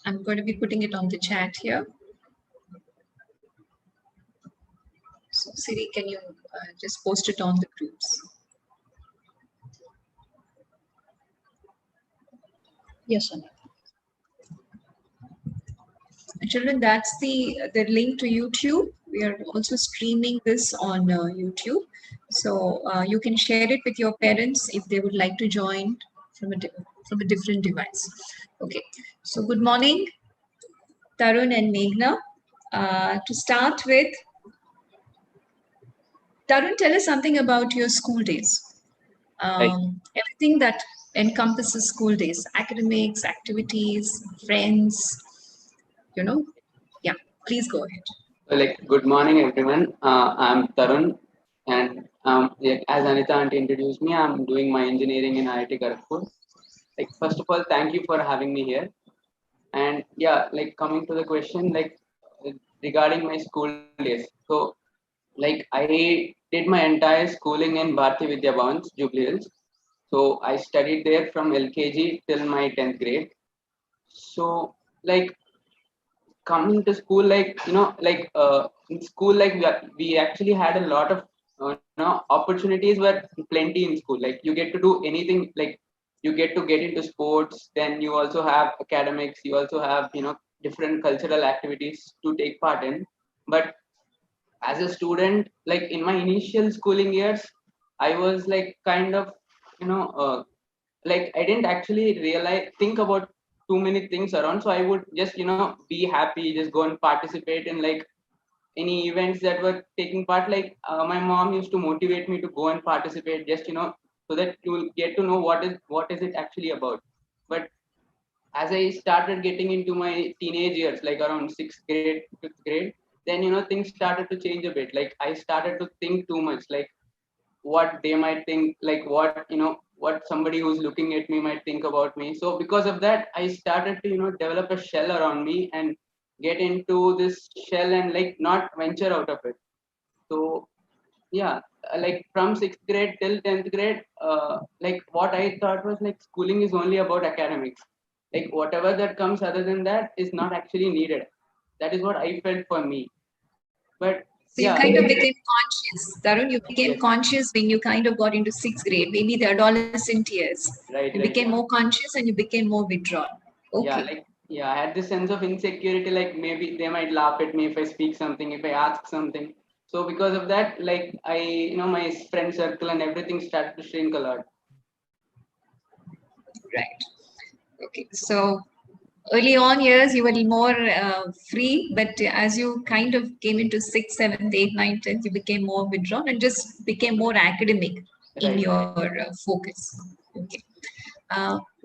I'm going to be putting it on the chat here. So Siri, can you just post it on the groups? Yes, Anna. Children, that's the link to YouTube. We are also streaming this on YouTube. So you can share it with your parents if they would like to join from a different device. Okay. So good morning, Tarun and Meghana. To start with, Tarun, tell us something about your school days. Everything that encompasses school days, academics, activities, friends, yeah, please go ahead. Good morning, everyone. I'm Tarun, and as Anita aunty introduced me, I'm doing my engineering in IIT Kharagpur. First of all, thank you for having me here. And yeah, coming to the question, regarding my school days. So, I did my entire schooling in Bharati Vidya Bhavans, Jubilee Hills. So I studied there from LKG till my 10th grade. So, coming to school, in school, we actually had a lot of opportunities were plenty in school. You get to do anything. You get into sports. Then you also have academics. You also have different cultural activities to take part in. But as a student, in my initial schooling years, I was kind of you know uh, I didn't actually think about too many things around. So I would just be happy, just go and participate in any events that were taking part. My mom used to motivate me to go and participate, just so that you will get to know what is it actually about. But as I started getting into my teenage years, around 6th grade, 5th grade, then things started to change a bit. I started to think too much, what they might think, what somebody who's looking at me might think about me. So because of that, I started to develop a shell around me and get into this shell and not venture out of it. So yeah, from 6th grade till 10th grade, what I thought was schooling is only about academics. Whatever that comes other than that is not actually needed. That is what I felt for me. But so you kind of became conscious, Tarun. You became Yes. conscious when you kind of got into 6th grade, maybe the adolescent years. Right. You became more conscious and you became more withdrawn. Okay. Yeah, I had this sense of insecurity. Maybe they might laugh at me if I speak something, if I ask something. So because of that, my friend circle and everything started to shrink a lot. Right. Okay. So early on years, you were more free, but as you kind of came into 6th, 7th, 8th, 9th, 10th, you became more withdrawn and just became more academic in your focus. Okay.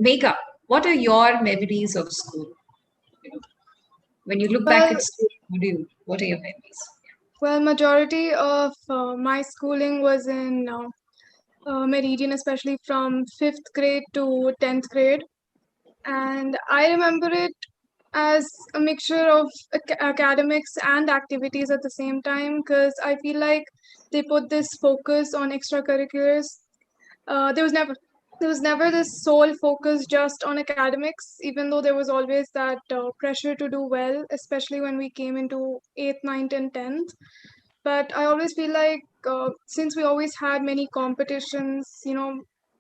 Megha, what are your memories of school? When you look back at school, what are your memories? Well, majority of my schooling was in Meridian, especially from 5th grade to 10th grade. And I remember it as a mixture of academics and activities at the same time, because I feel like they put this focus on extracurriculars. There was never this sole focus just on academics, even though there was always that pressure to do well, especially when we came into 8th, 9th, and 10th. But I always feel like since we always had many competitions,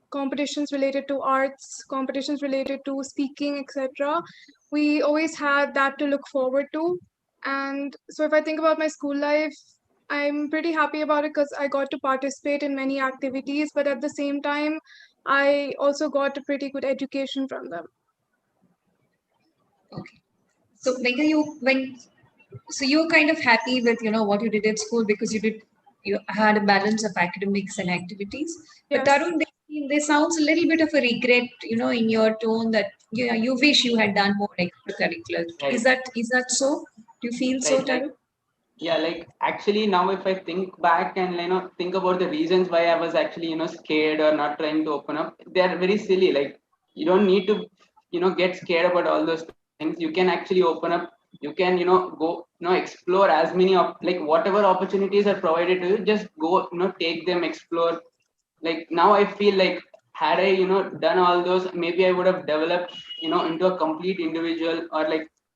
competitions related to arts, competitions related to speaking, etc., we always had that to look forward to. And so if I think about my school life, I'm pretty happy about it because I got to participate in many activities, but at the same time, I also got a pretty good education from them. Okay. So Megha, you're kind of happy with what you did at school because you had a balance of academics and activities. But Yes. Tarun, there sounds a little bit of a regret, in your tone that you wish you had done more extracurricular. Right. Is that so? Do you feel so, Tarun? Yeah, actually now if I think back and think about the reasons why I was actually scared or not trying to open up, they are very silly. You don't need to get scared about all those things. You can actually open up. You can go explore as many of whatever opportunities are provided to you. Just go take them, explore. Now I feel had I done all those, maybe I would have developed into a complete individual, or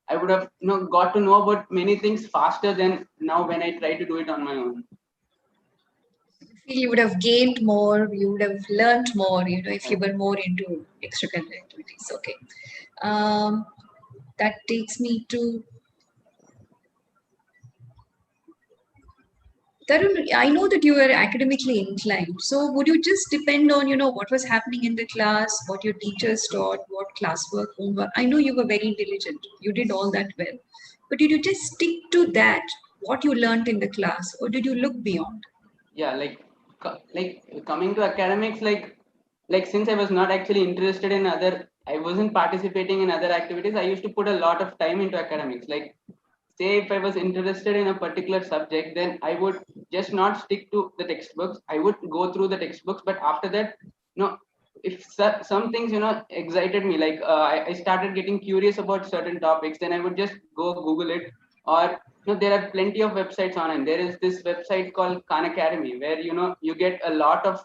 I would have got to know about many things faster than now when I try to do it on my own. Feel you would have gained more, you would have learned more, if you Right. were more into extracurricular activities. Okay. Um, that takes me to Tarun. I know that you were academically inclined. So would you just depend on, what was happening in the class, what your teachers taught, what classwork, homework? I know you were very diligent. You did all that well. But did you just stick to that, what you learned in the class, or did you look beyond? Yeah, like coming to academics, like since I was not actually interested in other, I wasn't participating in other activities. I used to put a lot of time into academics. Like, say if I was interested in a particular subject, then I would just not stick to the textbooks. I would go through the textbooks, but after that, if some things excited me, like I started getting curious about certain topics, then I would just go Google it. Or there are plenty of websites on, and there is this website called Khan Academy, where you get a lot of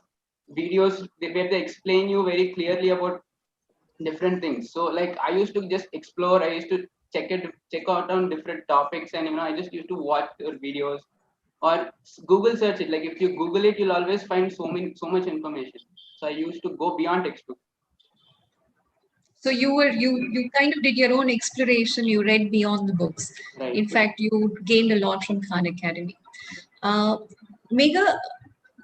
videos where they explain you very clearly about different things. So like I used to just explore, I used to check out on different topics, and I just used to watch their videos or Google search it. Like if you Google it, you'll always find so much information. So I used to go beyond textbook. So you kind of did your own exploration. You read beyond the books. Right. In fact, you gained a lot from Khan Academy. Uh, Megha,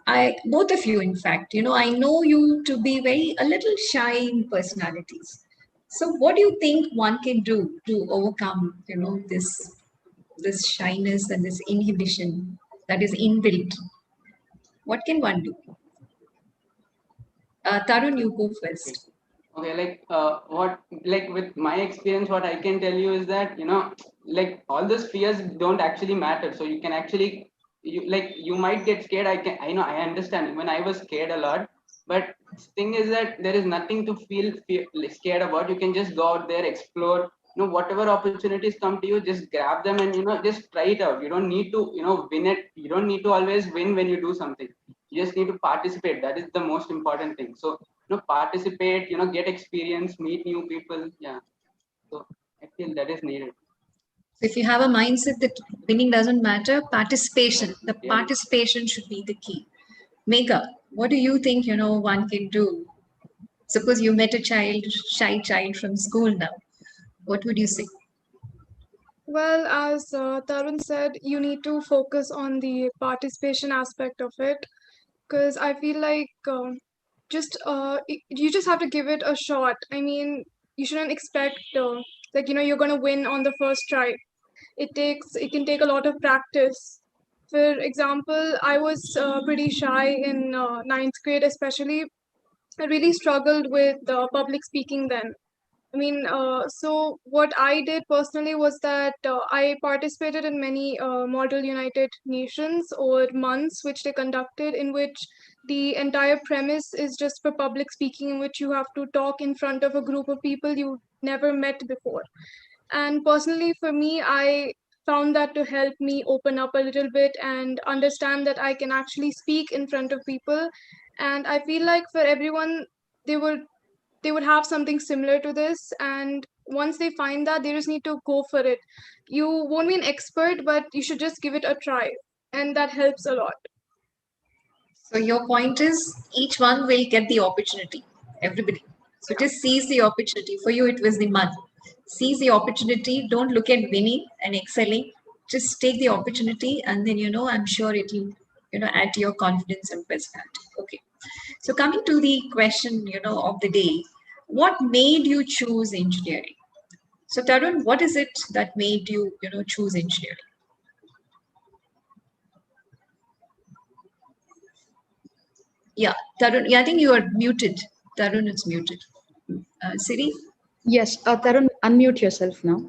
I both of you, in fact, I know you to be a little shy in personalities. So, what do you think one can do to overcome, this shyness and this inhibition that is inbuilt? What can one do? Tarun, you go Okay. first. Okay, what, like with my experience, what I can tell you is that like all those fears don't actually matter. So you can actually, you might get scared. I know, I understand when I was scared a lot, but thing is that there is nothing to scared about. You can just go out there, explore. Whatever opportunities come to you, just grab them and just try it out. You don't need to win it. You don't need to always win when you do something. You just need to participate. That is the most important thing. So participate, get experience, meet new people. Yeah, so I feel that is needed. So if you have a mindset that winning doesn't matter, participation, Right. the Really. participation should be the key. Megha, what do you think, one can do? Suppose you met a shy child from school now. What would you say? Well, as Tarun said, you need to focus on the participation aspect of it because I feel like you just have to give it a shot. I mean, you shouldn't expect like you're gonna win on the first try. It can take a lot of practice. For example, I was pretty shy in ninth grade, especially. I really struggled with public speaking then. I mean, so what I did personally was that I participated in many Model United Nations or months which they conducted, in which the entire premise is just for public speaking, in which you have to talk in front of a group of people you never met before. And personally, for me, I found that to help me open up a little bit and understand that I can actually speak in front of people. And I feel like for everyone, they would they would have something similar to this, and once they find that, they just need to go for it. You won't be an expert, but you should just give it a try, and that helps a lot. So your point is each one will get the opportunity. Everybody. So just seize the opportunity. For you, it was the month. Seize the opportunity. Don't look at winning and excelling. Just take the opportunity, and then I'm sure it will add to your confidence and personality. Okay. So coming to the question of the day, what made you choose engineering? So Tarun, what is it that made you choose engineering? Yeah, Tarun. Yeah, I think you are muted. Tarun is muted. Siri? Yes, Tarun, unmute yourself now.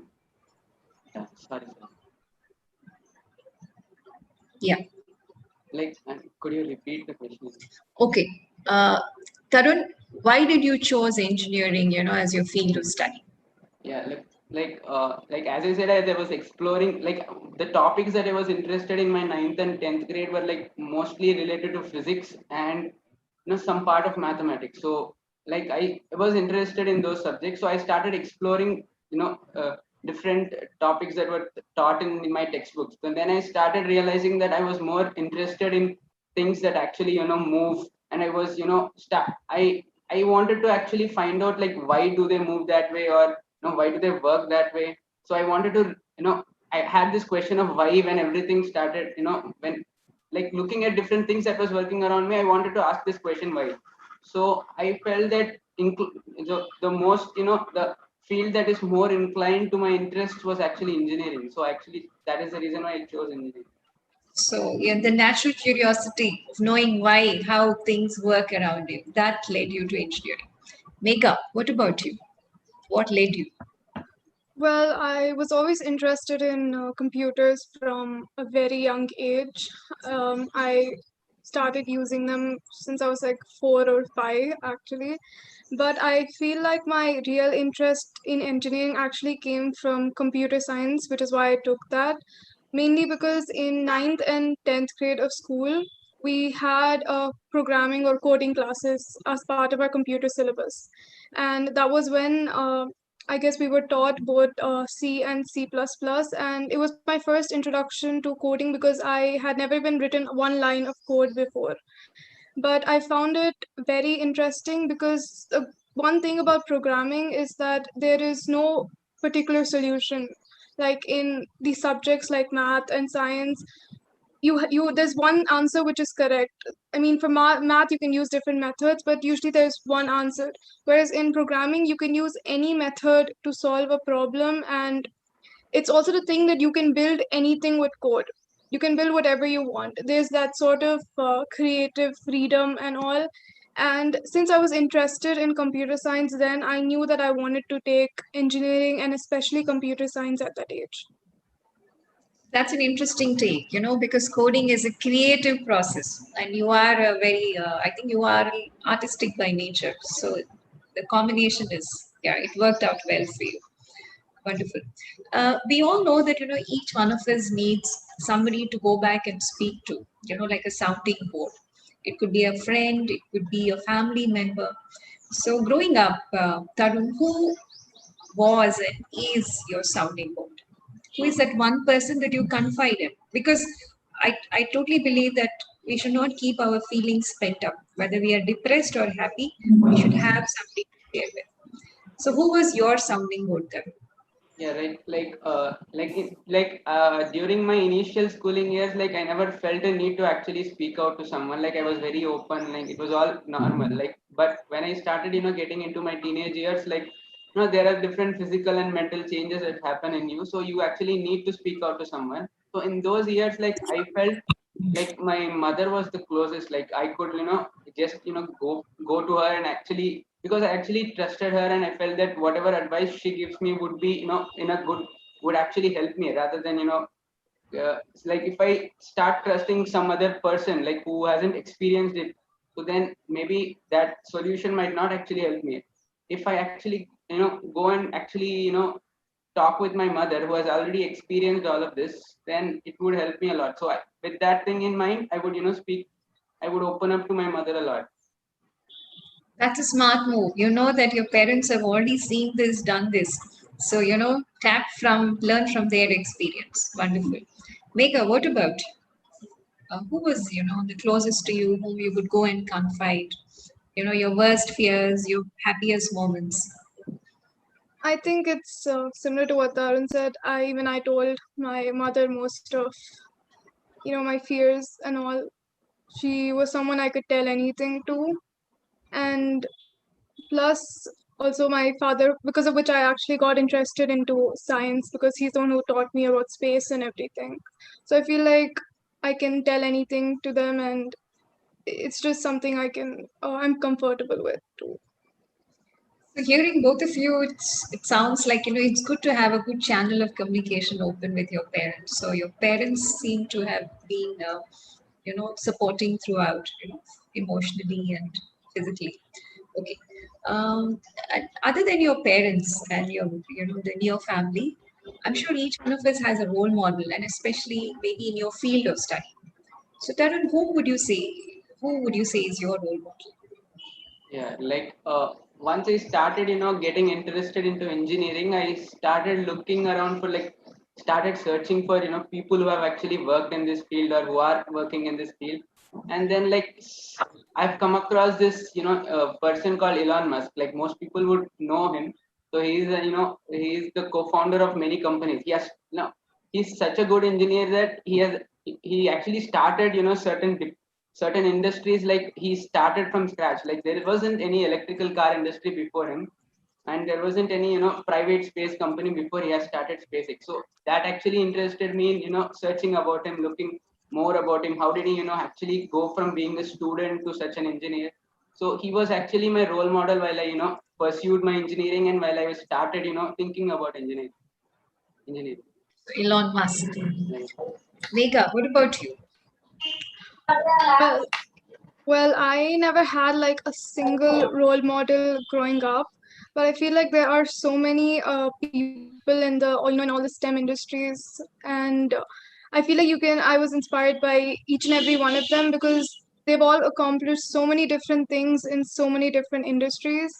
Yeah, sorry. Yeah. Could you repeat the question? Okay. Tarun, why did you choose engineering, as your field of study? Yeah, like as I said, I was exploring, like the topics that I was interested in my ninth and 10th grade were like mostly related to physics and some part of mathematics. So like I was interested in those subjects, so I started exploring different topics that were taught in my textbooks. And then I started realizing that I was more interested in things that actually move, and I was I wanted to actually find out like why do they move that way, or why do they work that way. So I wanted to I had this question of why when everything started, when like looking at different things that was working around me, I wanted to ask this question why. So I felt that the most the field that is more inclined to my interest was actually engineering. So actually that is the reason why I chose engineering. So yeah, the natural curiosity of knowing why, how things work around you, that led you to engineering. Megha, what about you? What led you? Well, I was always interested in computers from a very young age. I started using them since I was like 4 or 5, actually. But I feel like my real interest in engineering actually came from computer science, which is why I took that. Mainly because in ninth and 10th grade of school, we had programming or coding classes as part of our computer syllabus. And that was when I guess we were taught both C and C++, and it was my first introduction to coding because I had never even written one line of code before. But I found it very interesting because one thing about programming is that there is no particular solution. Like in the subjects like math and science, you there's one answer which is correct. I mean, for math you can use different methods, but usually there's one answer. Whereas in programming you can use any method to solve a problem, and it's also the thing that you can build anything with code. You can build whatever you want. There's that sort of creative freedom and all. And since I was interested in computer science, then I knew that I wanted to take engineering and especially computer science at that age. That's an interesting take, because coding is a creative process, and you are a very, I think you are artistic by nature. So the combination is, yeah, it worked out well for you. Wonderful. We all know that, each one of us needs somebody to go back and speak to, like a sounding board. It could be a friend, it could be a family member. So growing up, Tarun, who was and is your sounding board? Who is that one person that you confide in? Because I totally believe that we should not keep our feelings pent up. Whether we are depressed or happy, we should have something to share with. So who was your sounding board there? Yeah, right. During my initial schooling years, like I never felt a need to actually speak out to someone. Like I was very open, like it was all normal. Like, but when I started, getting into my teenage years, like there are different physical and mental changes that happen in you. So you actually need to speak out to someone. So in those years, like I felt like my mother was the closest. Like I could, just go to her, and actually, because I actually trusted her, and I felt that whatever advice she gives me would be, in a good, would actually help me, rather than it's like if I start trusting some other person like who hasn't experienced it, so then maybe that solution might not actually help me. If I actually go and actually talk with my mother who has already experienced all of this, then it would help me a lot. So with that thing in mind, I would speak, I would open up to my mother a lot. That's a smart move. You know that your parents have already seen this, done this. So, learn from their experience. Wonderful. Megha, what about who was, the closest to you, whom you would go and confide? Your worst fears, your happiest moments. I think it's similar to what Tarun said. I told my mother most of my fears and all. She was someone I could tell anything to, and plus also my father, because of which I actually got interested into science, because he's the one who taught me about space and everything. So I feel like I can tell anything to them, and it's just something I'm comfortable with too. So hearing both of you, it sounds like it's good to have a good channel of communication open with your parents. So your parents seem to have been, supporting throughout, emotionally and physically. Okay. Other than your parents and your, the near family, I'm sure each one of us has a role model, and especially maybe in your field of study. So Tarun, who would you say is your role model? Yeah, like once I started, getting interested into engineering, I started looking around for like, started searching for, people who have actually worked in this field or who are working in this field. And then like, I've come across this, person called Elon Musk. Like most people would know him. So he's, he's the co-founder of many companies. He's such a good engineer that he actually started, certain industries. Like he started from scratch. Like there wasn't any electrical car industry before him, and there wasn't any private space company before he has started SpaceX. So that actually interested me in searching about him, looking more about him. How did he actually go from being a student to such an engineer? So he was actually my role model while I pursued my engineering, and while I started thinking about engineering. Elon Musk. Right. Megha, what about you? Well, well, I never had like a single role model growing up, but I feel like there are so many people in the, in all the STEM industries, and I feel like I was inspired by each and every one of them because they've all accomplished so many different things in so many different industries.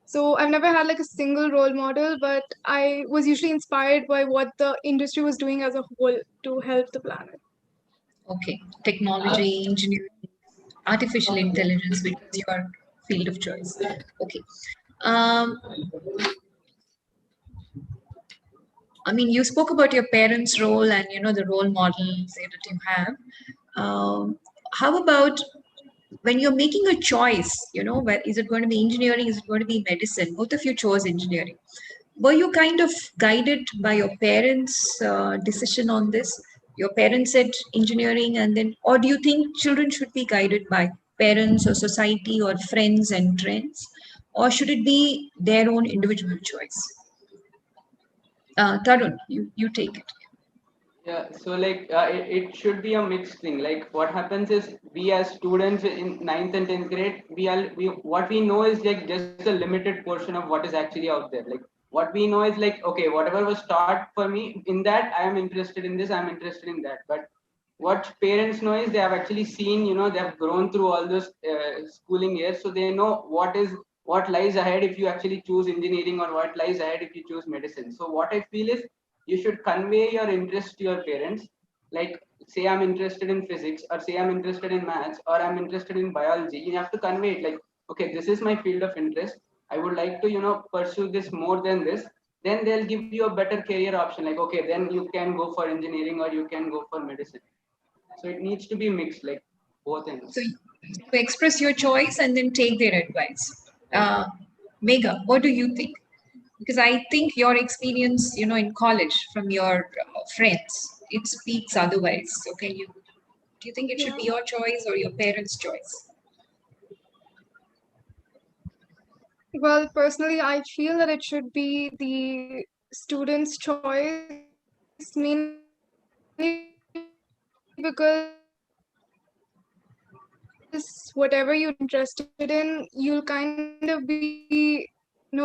So I've never had like a single role model, but I was usually inspired by what the industry was doing as a whole to help the planet. Okay, technology, engineering, artificial intelligence, which is your field of choice. Okay. Um, I mean, you spoke about your parents' role and the role models that you have. How about when you're making a choice? Where is it going to be engineering? Is it going to be medicine? Both of you chose engineering. Were you kind of guided by your parents' decision on this? Your parents said engineering, and then, or do you think children should be guided by parents or society or friends and trends, or should it be their own individual choice? Tarun, you take it. Yeah, so like it should be a mixed thing. Like what happens is we as students in ninth and 10th grade, we what we know is like just a limited portion of what is actually out there. Like what we know is like, okay, whatever was taught for me in that, I am interested in this, I'm interested in that. But what parents know is they have actually seen, they have grown through all those schooling years, so they know what lies ahead if you actually choose engineering, or what lies ahead if you choose medicine. So what I feel is you should convey your interest to your parents. Like say I'm interested in physics, or say I'm interested in maths, or I'm interested in biology. You have to convey it like, okay, this is my field of interest, I would like to pursue this more than this. Then they'll give you a better career option, like, okay, then you can go for engineering or you can go for medicine. So it needs to be mixed, like both ends. So you express your choice and then take their advice. Right. Megha, what do you think? Because I think your experience, in college from your friends, it speaks otherwise. So do you think it should be Yeah. your choice or your parents' choice? Well, personally, I feel that it should be the student's choice, mainly because whatever you're interested in, you'll kind of be,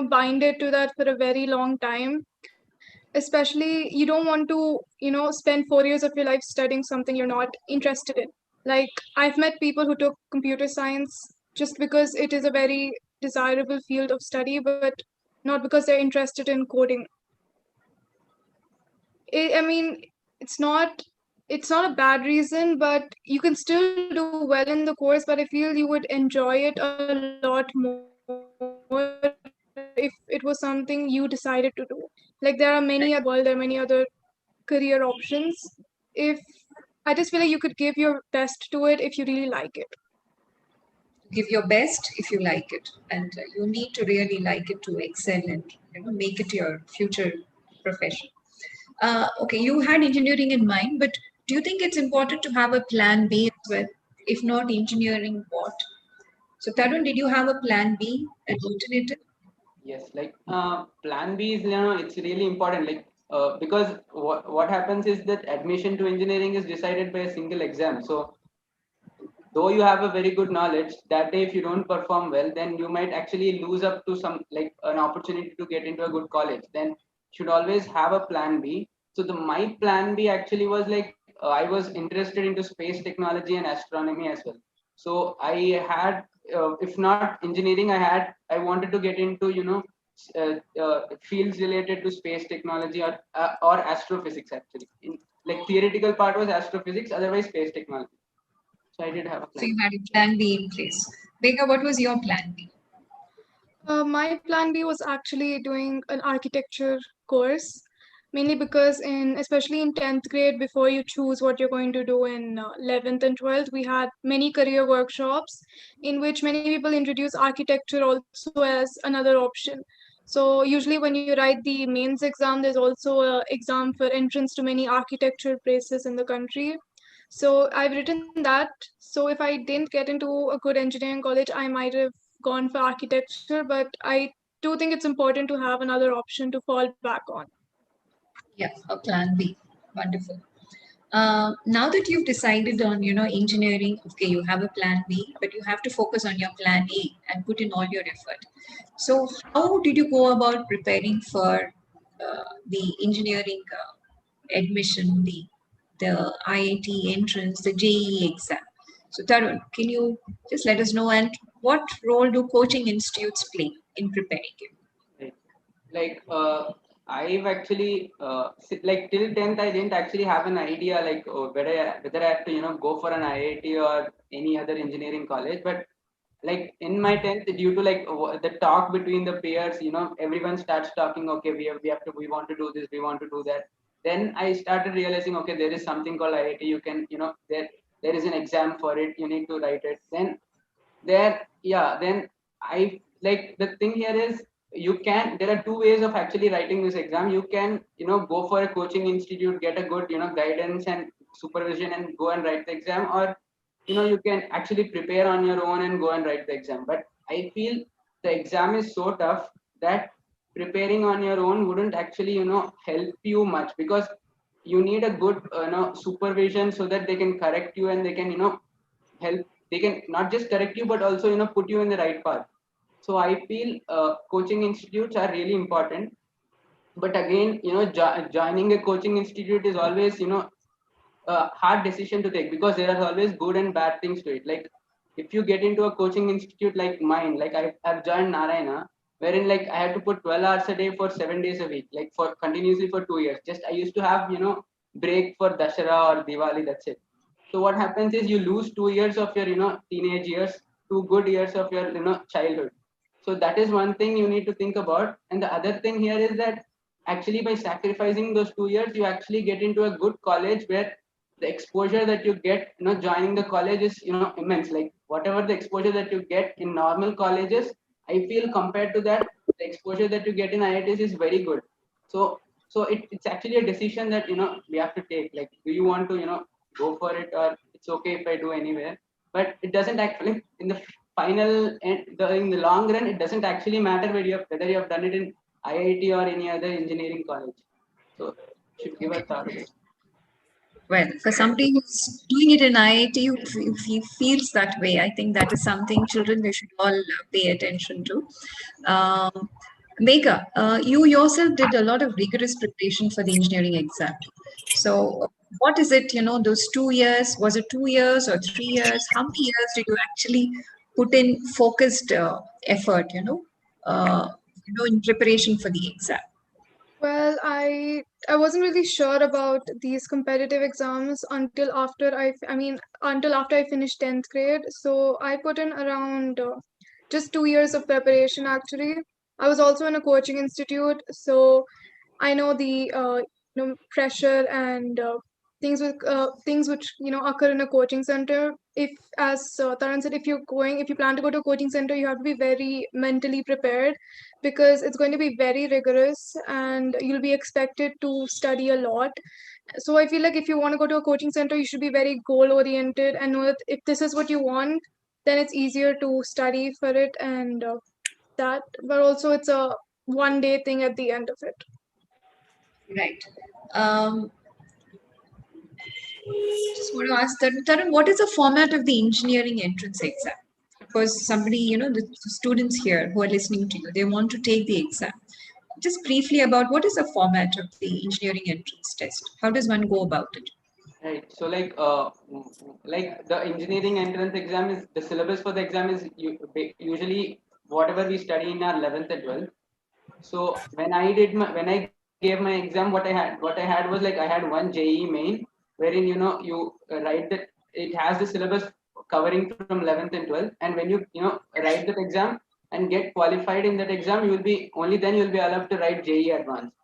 binded to that for a very long time. Especially, you don't want to, spend 4 years of your life studying something you're not interested in. Like, I've met people who took computer science just because it is a very desirable field of study, but not because they're interested in coding. I mean, it's not it's not a bad reason, but you can still do well in the course. But I feel you would enjoy it a lot more if it was something you decided to do. Like there are many other jobs in the world, there are many other career options. If I just feel like you could give your best to it if you really like it. Give your best if you like it, and you need to really like it to excel and make it your future profession. Okay, you had engineering in mind, but do you think it's important to have a plan B as well? If not engineering, what? So, Tarun, did you have a plan B, an alternative? Yes, like plan B is, it's really important. Like because what happens is that admission to engineering is decided by a single exam. So though you have a very good knowledge, that day if you don't perform well, then you might actually lose up to some, like an opportunity to get into a good college. Then should always have a plan B. So the my plan B actually was like, I was interested into space technology and astronomy as well. So I had if not engineering, I wanted to get into fields related to space technology or astrophysics actually. Like theoretical part was astrophysics, otherwise space technology. So I did have a So plan. you had a plan B in place. Becca, what was your plan B? My plan B was actually doing an architecture course, mainly because especially in 10th grade, before you choose what you're going to do in 11th and 12th, we had many career workshops in which many people introduce architecture also as another option. So usually when you write the mains exam, there's also a exam for entrance to many architecture places in the country. So I've written that. So if I didn't get into a good engineering college, I might have gone for architecture, but I do think it's important to have another option to fall back on. Yeah, a plan B. Wonderful. Now that you've decided on, engineering, okay, you have a plan B, but you have to focus on your plan A and put in all your effort. So how did you go about preparing for the engineering admission, the IIT entrance, the JEE exam? So Tarun, can you just let us know, and what role do coaching institutes play in preparing you? Right. Like I've actually like till 10th I didn't actually have an idea like whether I have to go for an IIT or any other engineering college. But like in my 10th, due to like the talk between the peers, everyone starts talking, okay, we want to do this, we want to do that. Then I started realizing, okay, there is something called IIT. You can, there is an exam for it, you need to write it. Then I like the thing here is there are two ways of actually writing this exam. You can go for a coaching institute, get a good guidance and supervision and go and write the exam, or you can actually prepare on your own and go and write the exam. But I feel the exam is so tough that preparing on your own wouldn't actually help you much, because you need a good supervision so that they can correct you and they can help. They can not just correct you but also put you in the right path. So I feel coaching institutes are really important. But again, joining a coaching institute is always a hard decision to take, because there are always good and bad things to it. Like if you get into a coaching institute like mine, like I've joined Narayana, wherein like I had to put 12 hours a day for 7 days a week, like for continuously for 2 years. Just I used to have break for Dashara or Diwali, that's it. So what happens is you lose 2 years of your teenage years, 2 good years of your childhood. So that is one thing you need to think about. And the other thing here is that actually by sacrificing those 2 years, you actually get into a good college where the exposure that you get joining the college is immense. Like whatever the exposure that you get in normal colleges, I feel compared to that, the exposure that you get in IITs is very good. So it's actually a decision that we have to take. Like, do you want to go for it, or it's okay if I do anywhere? But it doesn't actually, in the final and in the long run, it doesn't actually matter whether you have done it in IIT or any other engineering college. So should give a Okay. thought about it. Well, for somebody who's doing it in IIT, if he feels that way, I think that is something children, they should all pay attention to. Um, Megha, you yourself did a lot of rigorous preparation for the engineering exam. So, what is it, those 2 years? Was it 2 years or 3 years? How many years did you actually put in focused effort, in preparation for the exam? Well, I wasn't really sure about these competitive exams until after I finished 10th grade. So I put in around just 2 years of preparation actually. I was also in a coaching institute, so I know the pressure and things which occur in a coaching center. If, as Taran said, if you plan to go to a coaching center, you have to be very mentally prepared, because it's going to be very rigorous and you'll be expected to study a lot. So I feel like if you want to go to a coaching center, you should be very goal oriented and know that if this is what you want, then it's easier to study for it, and that. But also, it's a 1 day thing at the end of it. Right. Um, just want to ask Tarun, what is the format of the engineering entrance exam? Because somebody, the students here who are listening to you, they want to take the exam. Just briefly about what is the format of the engineering entrance test? How does one go about it? Right. So like the engineering entrance exam is the syllabus for the exam is usually whatever we study in our 11th and 12th. So when I gave my exam, what I had was like I had one JEE main, wherein you write that it has the syllabus covering from 11th and 12th, and when you write that exam and get qualified in that exam, you will be only then you will be allowed to write JEE advanced.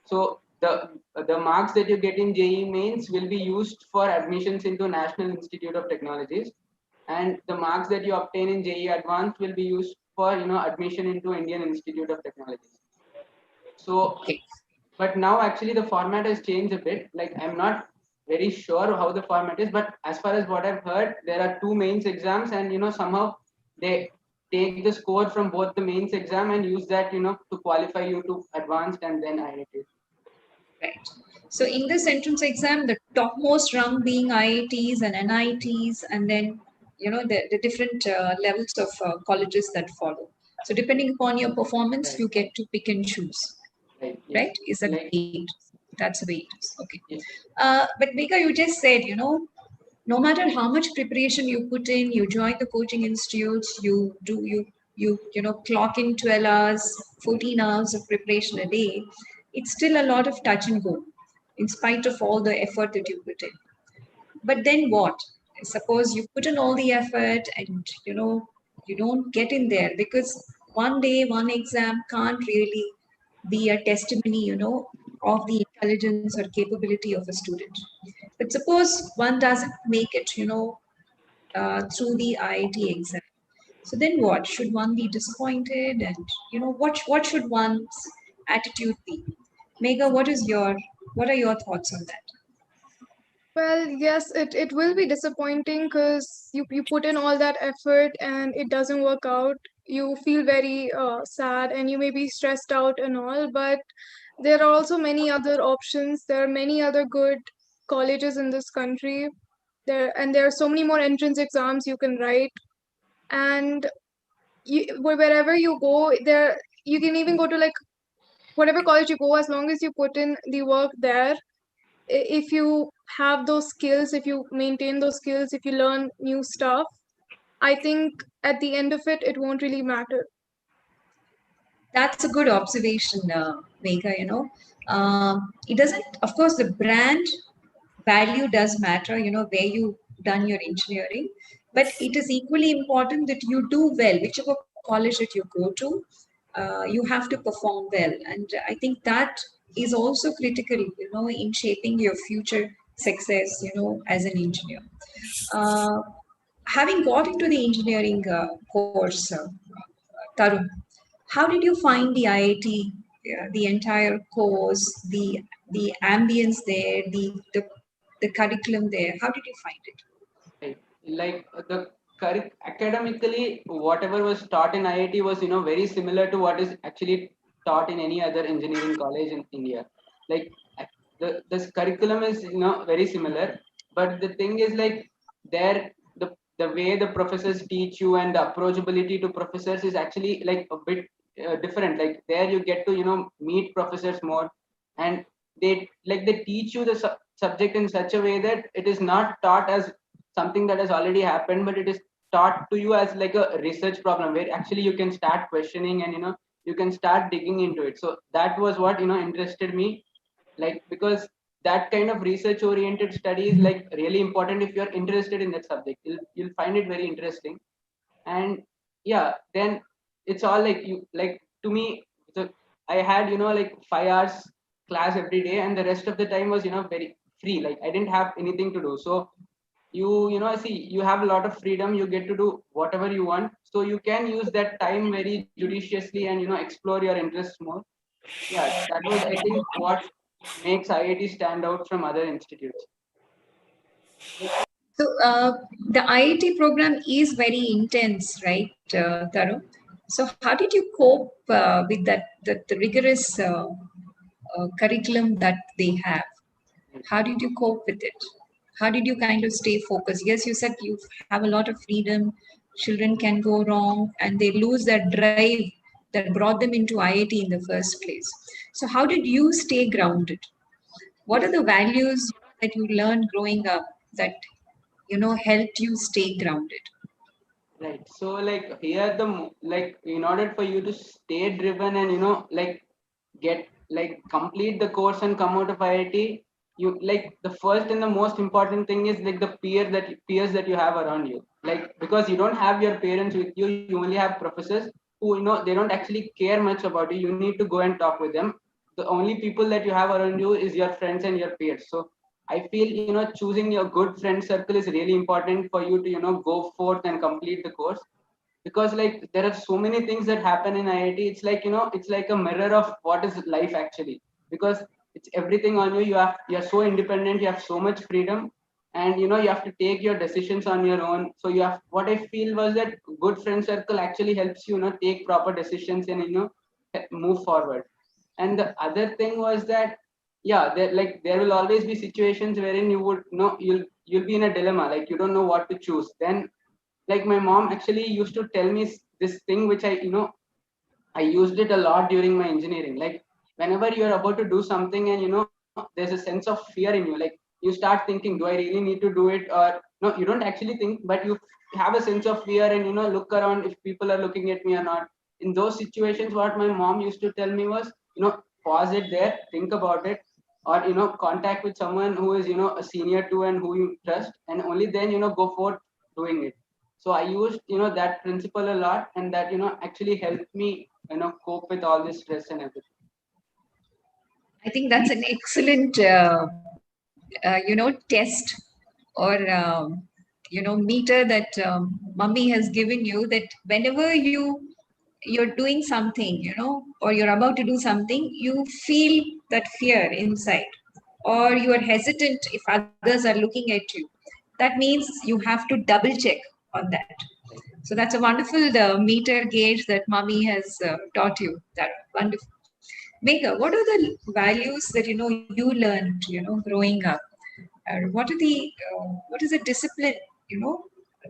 So the marks that you get in JEE mains will be used for admissions into National Institute of Technologies, and the marks that you obtain in JEE advanced will be used for admission into Indian Institute of Technologies. So, Okay. but now actually the format has changed a bit. Like I'm not very sure how the format is, but as far as what I've heard, there are two mains exams, and somehow they take the score from both the mains exam and use that to qualify you to advanced and then IIT. Right. So in this entrance exam, the topmost rung being IITs and NITs, and then the different levels of colleges that follow. So depending upon your performance, Right. you get to pick and choose. Right. Yes. Right? Is that Like, eight? That's the way it is. Okay. yes. But Megha, you just said, no matter how much preparation you put in, you join the coaching institutes, you clock in 12 hours, 14 hours of preparation a day, it's still a lot of touch and go, in spite of all the effort that you put in. But then what? Suppose you put in all the effort and you don't get in there, because one day, one exam can't really be a testimony, of the intelligence or capability of a student. But suppose one doesn't make it, through the IIT exam. So then what? Should one be disappointed? And what should one's attitude be? Megha, what are your thoughts on that? Well, yes, it will be disappointing because you put in all that effort and it doesn't work out. You feel very sad and you may be stressed out and all, but there are also many other options. There are many other good colleges in this country. There are so many more entrance exams you can write, and wherever you go, there you can even go to like whatever college you go, as long as you put in the work there. If you have those skills, if you maintain those skills, if you learn new stuff, I think at the end of it won't really matter. That's a good observation, Megha. It doesn't, of course, the brand value does matter, where you done your engineering, but it is equally important that you do well, whichever college that you go to, you have to perform well. And I think that is also critical, in shaping your future success, as an engineer. Uh, Having got into the engineering course, Tarun, how did you find the IIT, the entire course, the ambience there, the curriculum there? How did you find it? Right. Like academically, whatever was taught in IIT was very similar to what is actually taught in any other engineering college in India. Like this curriculum is very similar, but the thing is like there the way the professors teach you and the approachability to professors is actually like a bit different. Like there you get to meet professors more, and they teach you the subject in such a way that it is not taught as something that has already happened, but it is taught to you as like a research problem where actually you can start questioning and you can start digging into it. So that was what interested me, like because that kind of research oriented study is like really important. If you're interested in that subject, you'll find it very interesting. And yeah, then it's all like you like to me. So I had like 5 hours class every day, and the rest of the time was very free. Like I didn't have anything to do. So you see, you have a lot of freedom, you get to do whatever you want, so you can use that time very judiciously and explore your interests more. Yeah, that was, I think, what makes IIT stand out from other institutes. So the IIT program is very intense, right, Tarun? So how did you cope with the rigorous curriculum that they have? How did you cope with it? How did you kind of stay focused? Yes, you said you have a lot of freedom. Children can go wrong and they lose that drive that brought them into IIT in the first place. So how did you stay grounded? What are the values that you learned growing up that helped you stay grounded? Right. So like here like in order for you to stay driven and like get like complete the course and come out of IIT, you like the first and the most important thing is like the peers that you have around you. Like because you don't have your parents with you, you only have professors who they don't actually care much about you. You need to go and talk with them. The only people that you have around you is your friends and your peers. So I feel choosing your good friend circle is really important for you to go forth and complete the course, because like there are so many things that happen in IIT. It's like it's like a mirror of what is life actually, because it's everything on you. You're so independent. You have so much freedom, and you have to take your decisions on your own. So you have what I feel was that good friend circle actually helps you take proper decisions and move forward. And the other thing was that yeah, there will always be situations wherein you would you'll be in a dilemma, like you don't know what to choose. Then like my mom actually used to tell me this thing which I used it a lot during my engineering. Like whenever you're about to do something and there's a sense of fear in you, like you start thinking, do I really need to do it? Or no, you don't actually think, but you have a sense of fear and look around if people are looking at me or not. In those situations, what my mom used to tell me was, pause it there, think about it, or contact with someone who is a senior to and who you trust, and only then go for doing it. So I used that principle a lot, and that actually helped me cope with all this stress and everything. I think that's an excellent, test or, meter that mummy has given you, that whenever you're doing something, or you're about to do something, you feel that fear inside, or you are hesitant if others are looking at you. That means you have to double check on that. So that's a wonderful meter gauge that mummy has taught you. That wonderful. Megha, what are the values that you learned growing up? What are what is the discipline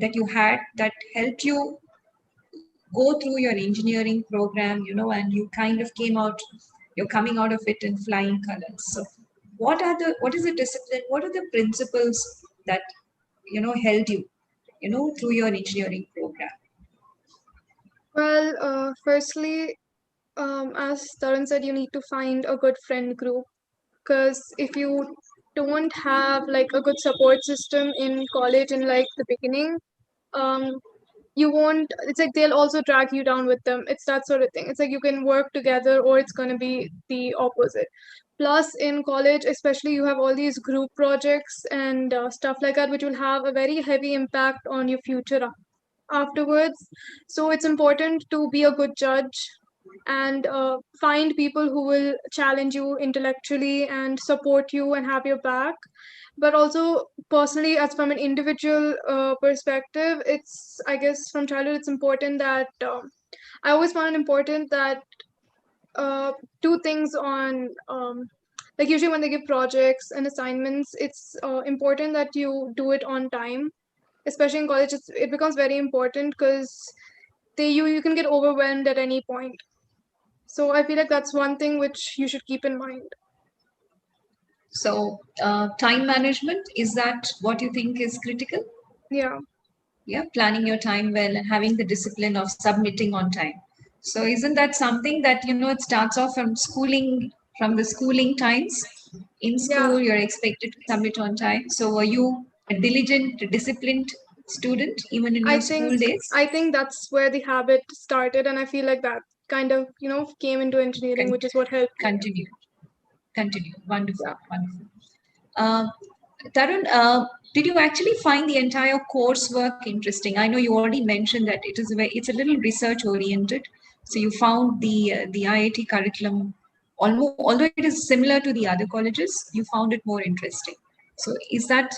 that you had that helped you go through your engineering program, and you kind of you're coming out of it in flying colors. So what is the discipline? What are the principles that held you through your engineering program? Well, firstly, as Tarun said, you need to find a good friend group, because if you don't have like a good support system in college in like the beginning, um, you won't. It's like they'll also drag you down with them. It's that sort of thing. It's like you can work together, or it's gonna be the opposite. Plus, in college, especially, you have all these group projects and stuff like that, which will have a very heavy impact on your future afterwards. So it's important to be a good judge and find people who will challenge you intellectually and support you and have your back. But also, personally, as from an individual perspective, it's, I guess, from childhood, it's important that I always found it important that uh, two things on like usually when they give projects and assignments, it's important that you do it on time, especially in college. It becomes very important because you can get overwhelmed at any point. So I feel like that's one thing which you should keep in mind. So time management, is that what you think is critical? Yeah. Yeah, planning your time well and having the discipline of submitting on time. So isn't that something that it starts off from schooling, from the schooling times? In Yeah. school, you're expected to submit on time. So were you a diligent, disciplined student even in I your think school days? I think that's where the habit started, and I feel like that kind of came into engineering, Con- which is what helped me. Continue, continue. Wonderful, Yeah. wonderful. Uh, Tarun, did you actually find the entire coursework interesting? I know you already mentioned that it's a little research oriented. So you found the IIT curriculum, although it is similar to the other colleges, you found it more interesting. So is that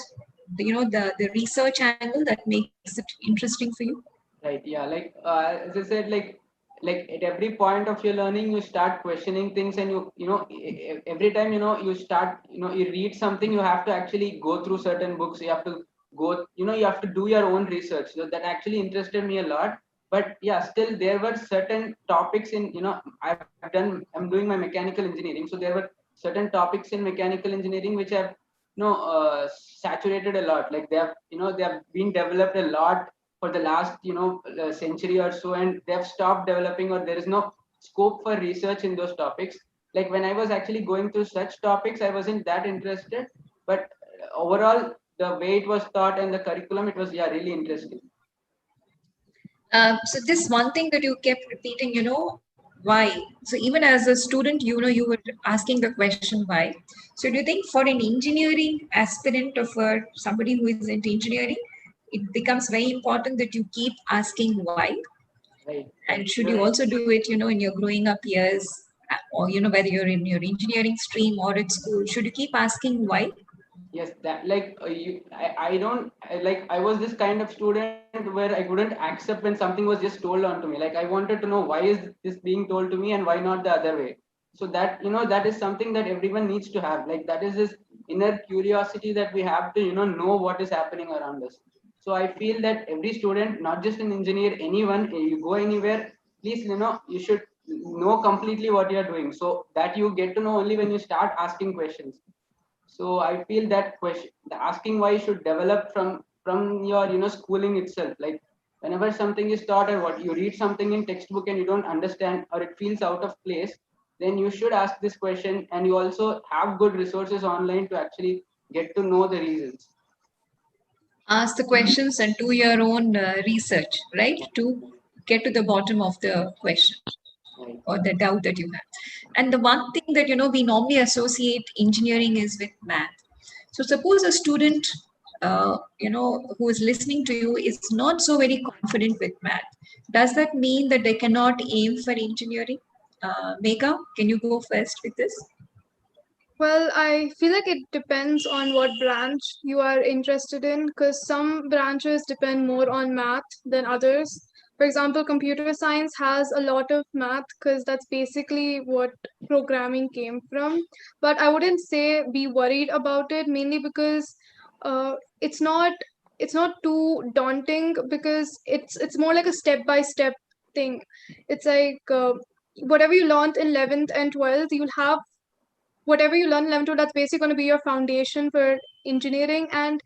the research angle that makes it interesting for you? Right. Yeah. Like as I said, like at every point of your learning, you start questioning things, and every time you start you read something, you have to actually go through certain books. You have to you have to do your own research. So that actually interested me a lot. But yeah, still there were certain topics in I'm doing my mechanical engineering, so there were certain topics in mechanical engineering which I've saturated a lot. Like they have been developed a lot for the last century or so, and they have stopped developing, or there is no scope for research in those topics. Like when I was actually going through such topics, I wasn't that interested, but overall the way it was taught and the curriculum, it was really interesting. So this one thing that you kept repeating, why? So even as a student, you were asking the question why. So do you think for an engineering aspirant or for somebody who is into engineering, it becomes very important that you keep asking why? Right. And should You're you right. also do it, in your growing up years, or whether you're in your engineering stream or at school, should you keep asking why? Yes, that like I don't like I was this kind of student where I couldn't accept when something was just told on to me. Like I wanted to know why is this being told to me and why not the other way. So that that is something that everyone needs to have. Like that is this inner curiosity that we have to know what is happening around us. So I feel that every student, not just an engineer, anyone, you go anywhere, please you should know completely what you are doing, so that you get to know only when you start asking questions. So I feel that question, the asking why, should develop from your schooling itself. Like whenever something is taught, or what you read something in textbook and you don't understand, or it feels out of place, then you should ask this question, and you also have good resources online to actually get to know the reasons. Ask the questions and do your own research, right? To get to the bottom of the question Right. or the doubt that you have. And the one thing that we normally associate engineering is with math. So suppose a student, who is listening to you is not so very confident with math. Does that mean that they cannot aim for engineering? Megha, can you go first with this? Well, I feel like it depends on what branch you are interested in because some branches depend more on math than others. For example, computer science has a lot of math because that's basically what programming came from. But I wouldn't say be worried about it mainly because it's not too daunting because it's more like a step by step thing. It's like whatever you learned in 11th and 12th, you'll have whatever you learn in 11 to that's basically going to be your foundation for engineering, and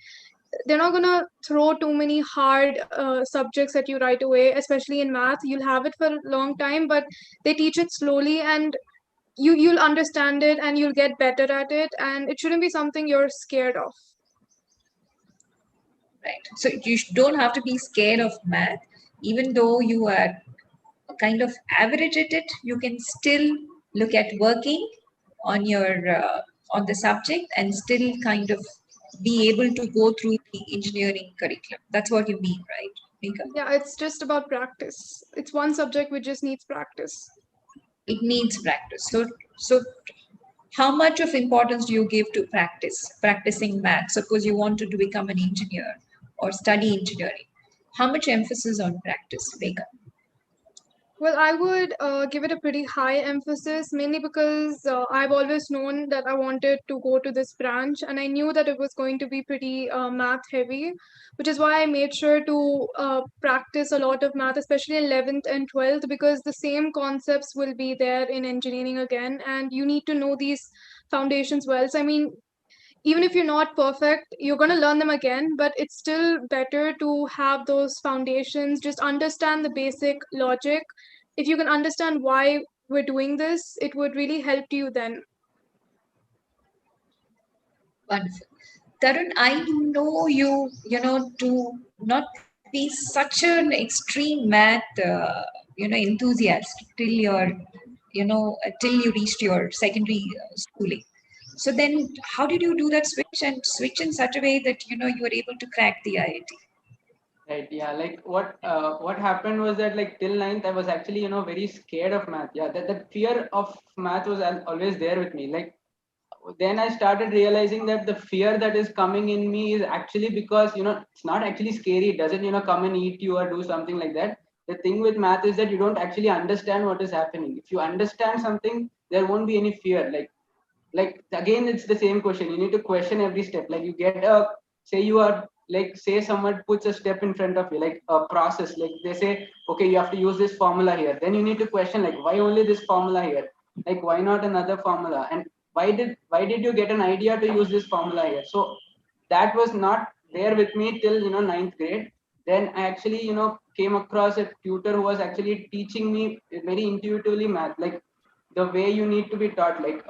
they're not going to throw too many hard subjects at you right away, especially in math. You'll have it for a long time, but they teach it slowly, and you'll understand it and you'll get better at it, and it shouldn't be something you're scared of. Right. So you don't have to be scared of math, even though you are kind of average at it. You can still look at working on your on the subject and still kind of be able to go through the engineering curriculum. That's what you mean, right, Mika? Yeah, it's just about practice. It's one subject which just needs practice. It needs practice. So how much of importance do you give to practicing math? Suppose you wanted to become an engineer or study engineering. How much emphasis on practice, Mika? Well, I would give it a pretty high emphasis, mainly because I've always known that I wanted to go to this branch, and I knew that it was going to be pretty math heavy, which is why I made sure to practice a lot of math, especially in 11th and 12th, because the same concepts will be there in engineering again, and you need to know these foundations well. So, I mean, even if you're not perfect, you're going to learn them again, but it's still better to have those foundations. Just understand the basic logic. If you can understand why we're doing this, it would really help you then. Wonderful. Tarun, I know you, to not be such an extreme math, enthusiast till till you reached your secondary schooling. So then, how did you do that switch and switch in such a way that you were able to crack the IIT? Right. Yeah. Like what happened was that, like, till ninth, I was actually very scared of math. Yeah. That fear of math was always there with me. Like then I started realizing that the fear that is coming in me is actually because it's not actually scary. It doesn't come and eat you or do something like that. The thing with math is that you don't actually understand what is happening. If you understand something, there won't be any fear. Like again, it's the same question. You need to question every step. Like you get a, say you are, like, say someone puts a step in front of you, like a process. Like they say, okay, you have to use this formula here. Then you need to question, like, why only this formula here? Like why not another formula? And why did you get an idea to use this formula here? So that was not there with me till ninth grade. Then I actually came across a tutor who was actually teaching me very intuitively math, like the way you need to be taught, like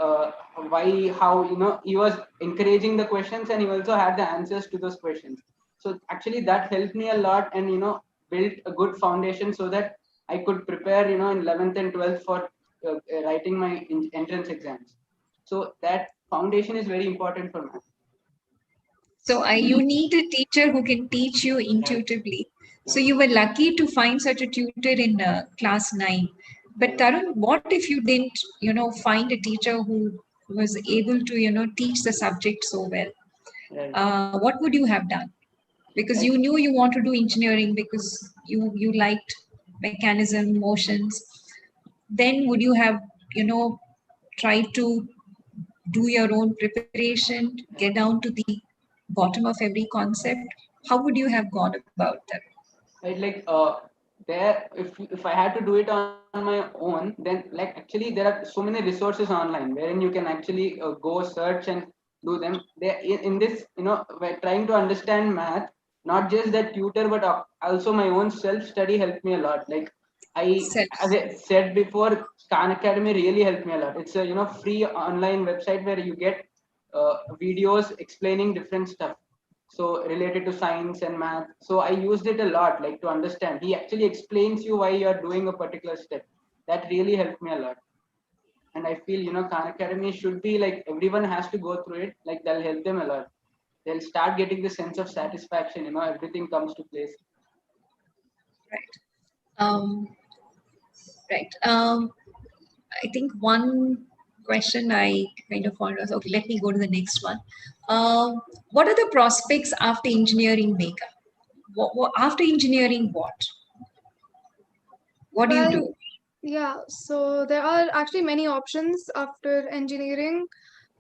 why, how, he was encouraging the questions and he also had the answers to those questions. So actually that helped me a lot, and built a good foundation so that I could prepare in 11th and 12th for writing my entrance exams. So that foundation is very important for math. So you need a teacher who can teach you intuitively. So you were lucky to find such a tutor in class 9. But Tarun, what if you didn't, find a teacher who was able to, teach the subject so well? Right. What would you have done? Because Like, you knew you want to do engineering because you liked mechanism, motions. Then would you have, tried to do your own preparation, get down to the bottom of every concept? How would you have gone about that? right, like there, if I had to do it on my own, then like actually there are so many resources online wherein you can actually go search and do them. There in this, we're trying to understand math, not just that tutor, but also my own self study helped me a lot. Like Self. as I said before, Khan Academy really helped me a lot. It's a free online website where you get videos explaining different stuff, so related to science and math. So I used it a lot, like to understand. He actually explains you why you are doing a particular step. That really helped me a lot. And I feel Khan Academy should be like, everyone has to go through it. Like that'll help them a lot. They'll start getting the sense of satisfaction. Everything comes to place. Right. Right. I think one question I kind of found was, okay, let me go to the next one. What are the prospects after engineering, Megha? After engineering, what? What do you Well, do? yeah, so there are actually many options after engineering.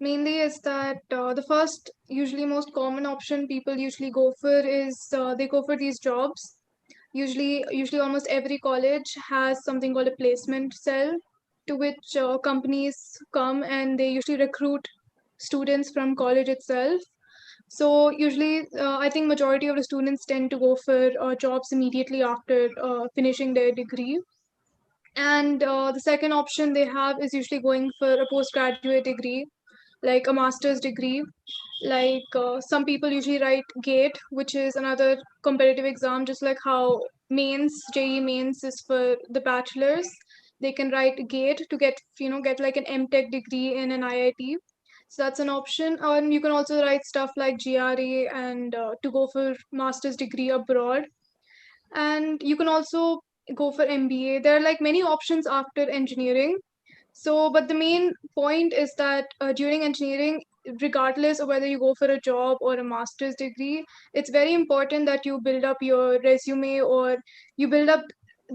Mainly is that the first, usually most common option people usually go for is they go for these jobs. Usually almost every college has something called a placement cell, to which companies come and they usually recruit students from college itself. So usually, I think majority of the students tend to go for jobs immediately after finishing their degree. And the second option they have is usually going for a postgraduate degree, like a master's degree. Like some people usually write GATE, which is another competitive exam, just like how JEE mains is for the bachelors. They can write GATE to get like an MTech degree in an IIT. So that's an option. And you can also write stuff like GRE and to go for master's degree abroad. And you can also go for MBA. There are like many options after engineering. So, but the main point is that during engineering, regardless of whether you go for a job or a master's degree, it's very important that you build up your resume, or you build up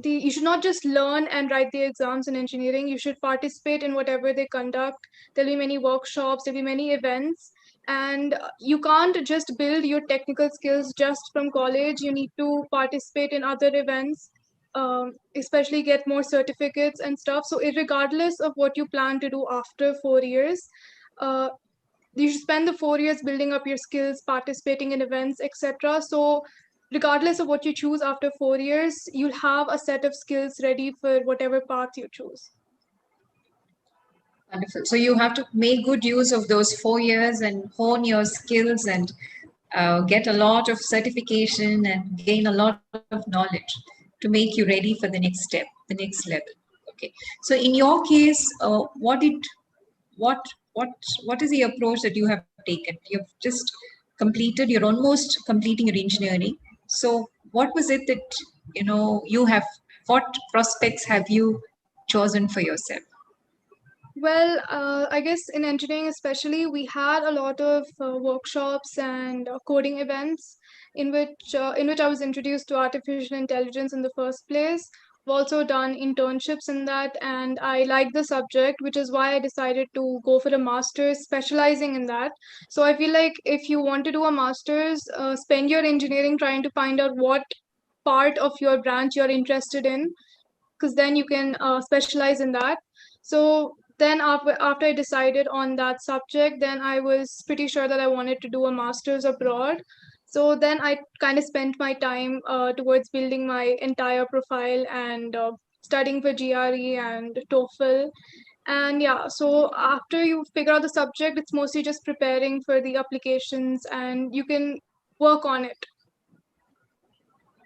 you should not just learn and write the exams in engineering. You should participate in whatever they conduct. There'll be many workshops, there'll be many events, and you can't just build your technical skills just from college. You need to participate in other events, especially get more certificates and stuff. So, regardless of what you plan to do after 4 years, uh, you should spend the 4 years building up your skills, participating in events, etc. So, regardless of what you choose after 4 years, you'll have a set of skills ready for whatever path you choose. Wonderful. So you have to make good use of those 4 years and hone your skills and get a lot of certification and gain a lot of knowledge to make you ready for the next step, the next level. Okay. So in your case, what what what is the approach that you have taken? You've just completed. You're almost completing your engineering. So what was it that you have? What prospects have you chosen for yourself? Well, I guess in engineering especially, we had a lot of workshops and coding events in which I was introduced to artificial intelligence in the first place. I've also done internships in that, and I like the subject, which is why I decided to go for a master's specializing in that. So I feel like if you want to do a master's, spend your engineering trying to find out what part of your branch you're interested in, because then you can specialize in that. So then after I decided on that subject, then I was pretty sure that I wanted to do a master's abroad. So then I kind of spent my time towards building my entire profile and studying for GRE and TOEFL. And yeah, so after you figure out the subject, it's mostly just preparing for the applications and you can work on it.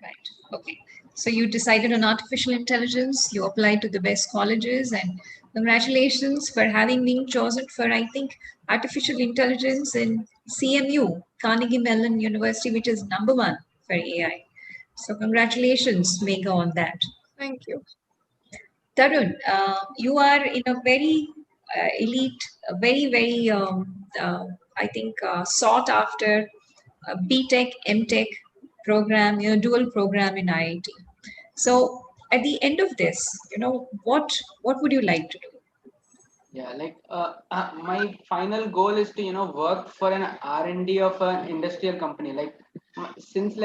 Right. Okay. So you decided on artificial intelligence, you applied to the best colleges, and congratulations for having been chosen for, I think, artificial intelligence in CMU, Carnegie Mellon University, which is #1 for AI. So congratulations, Megha, on that. Thank you. Tarun, you are in a very elite, very, I think, sought after BTech, MTech program, dual program in IIT. So at the end of this, what would you like to do? Yeah, like my final goal is to work for an R&D of an industrial company. Like since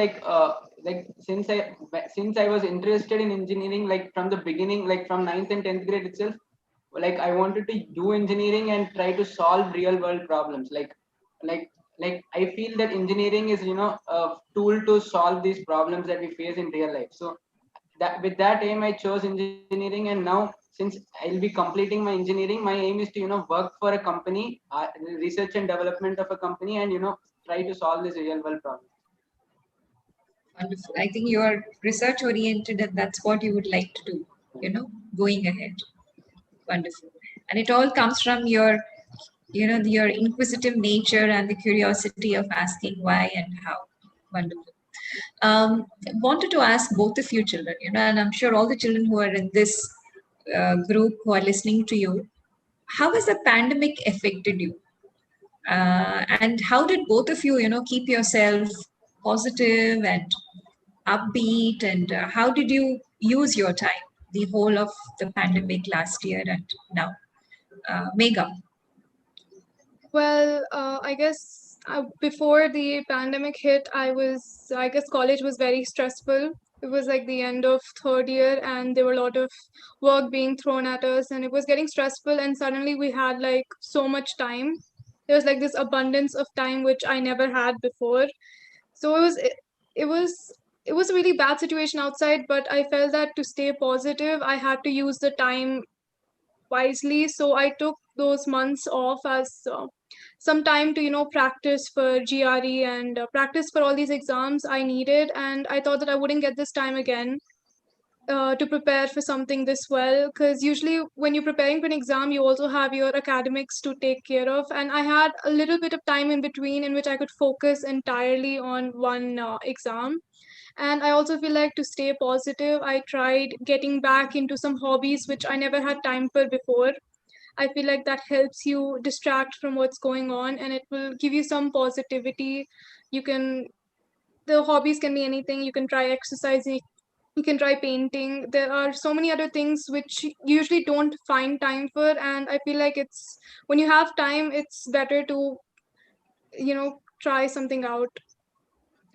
since I was interested in engineering, like from the beginning, like from ninth and 10th grade itself, like I wanted to do engineering and try to solve real world problems. Like like I feel that engineering is a tool to solve these problems that we face in real life. So that with that aim I chose engineering, and now since I'll be completing my engineering, my aim is to work for a company, research and development of a company, and try to solve this real world problem. Wonderful. I think you are research oriented and that's what you would like to do, going ahead. Wonderful. And it all comes from your inquisitive nature and the curiosity of asking why and how. Wonderful. Wanted to ask both of you children, and I'm sure all the children who are in this group who are listening to you, how has the pandemic affected you? And how did both of you, keep yourself positive and upbeat? And how did you use your time, the whole of the pandemic last year and now? Megha. Well, I guess before the pandemic hit, I guess college was very stressful. It was like the end of third year, and there were a lot of work being thrown at us, and it was getting stressful. And suddenly we had like so much time. There was like this abundance of time which I never had before. So it was it was a really bad situation outside, but I felt that to stay positive, I had to use the time wisely. So I took those months off as some time to practice for GRE and practice for all these exams I needed, and I thought that I wouldn't get this time again to prepare for something this well, because usually when you're preparing for an exam you also have your academics to take care of, and I had a little bit of time in between in which I could focus entirely on one exam. And I also feel like to stay positive, I tried getting back into some hobbies which I never had time for before. I feel like that helps you distract from what's going on and it will give you some positivity. You can, the hobbies can be anything. You can try exercising, you can try painting. There are so many other things which you usually don't find time for. And I feel like it's, when you have time, it's better to, try something out.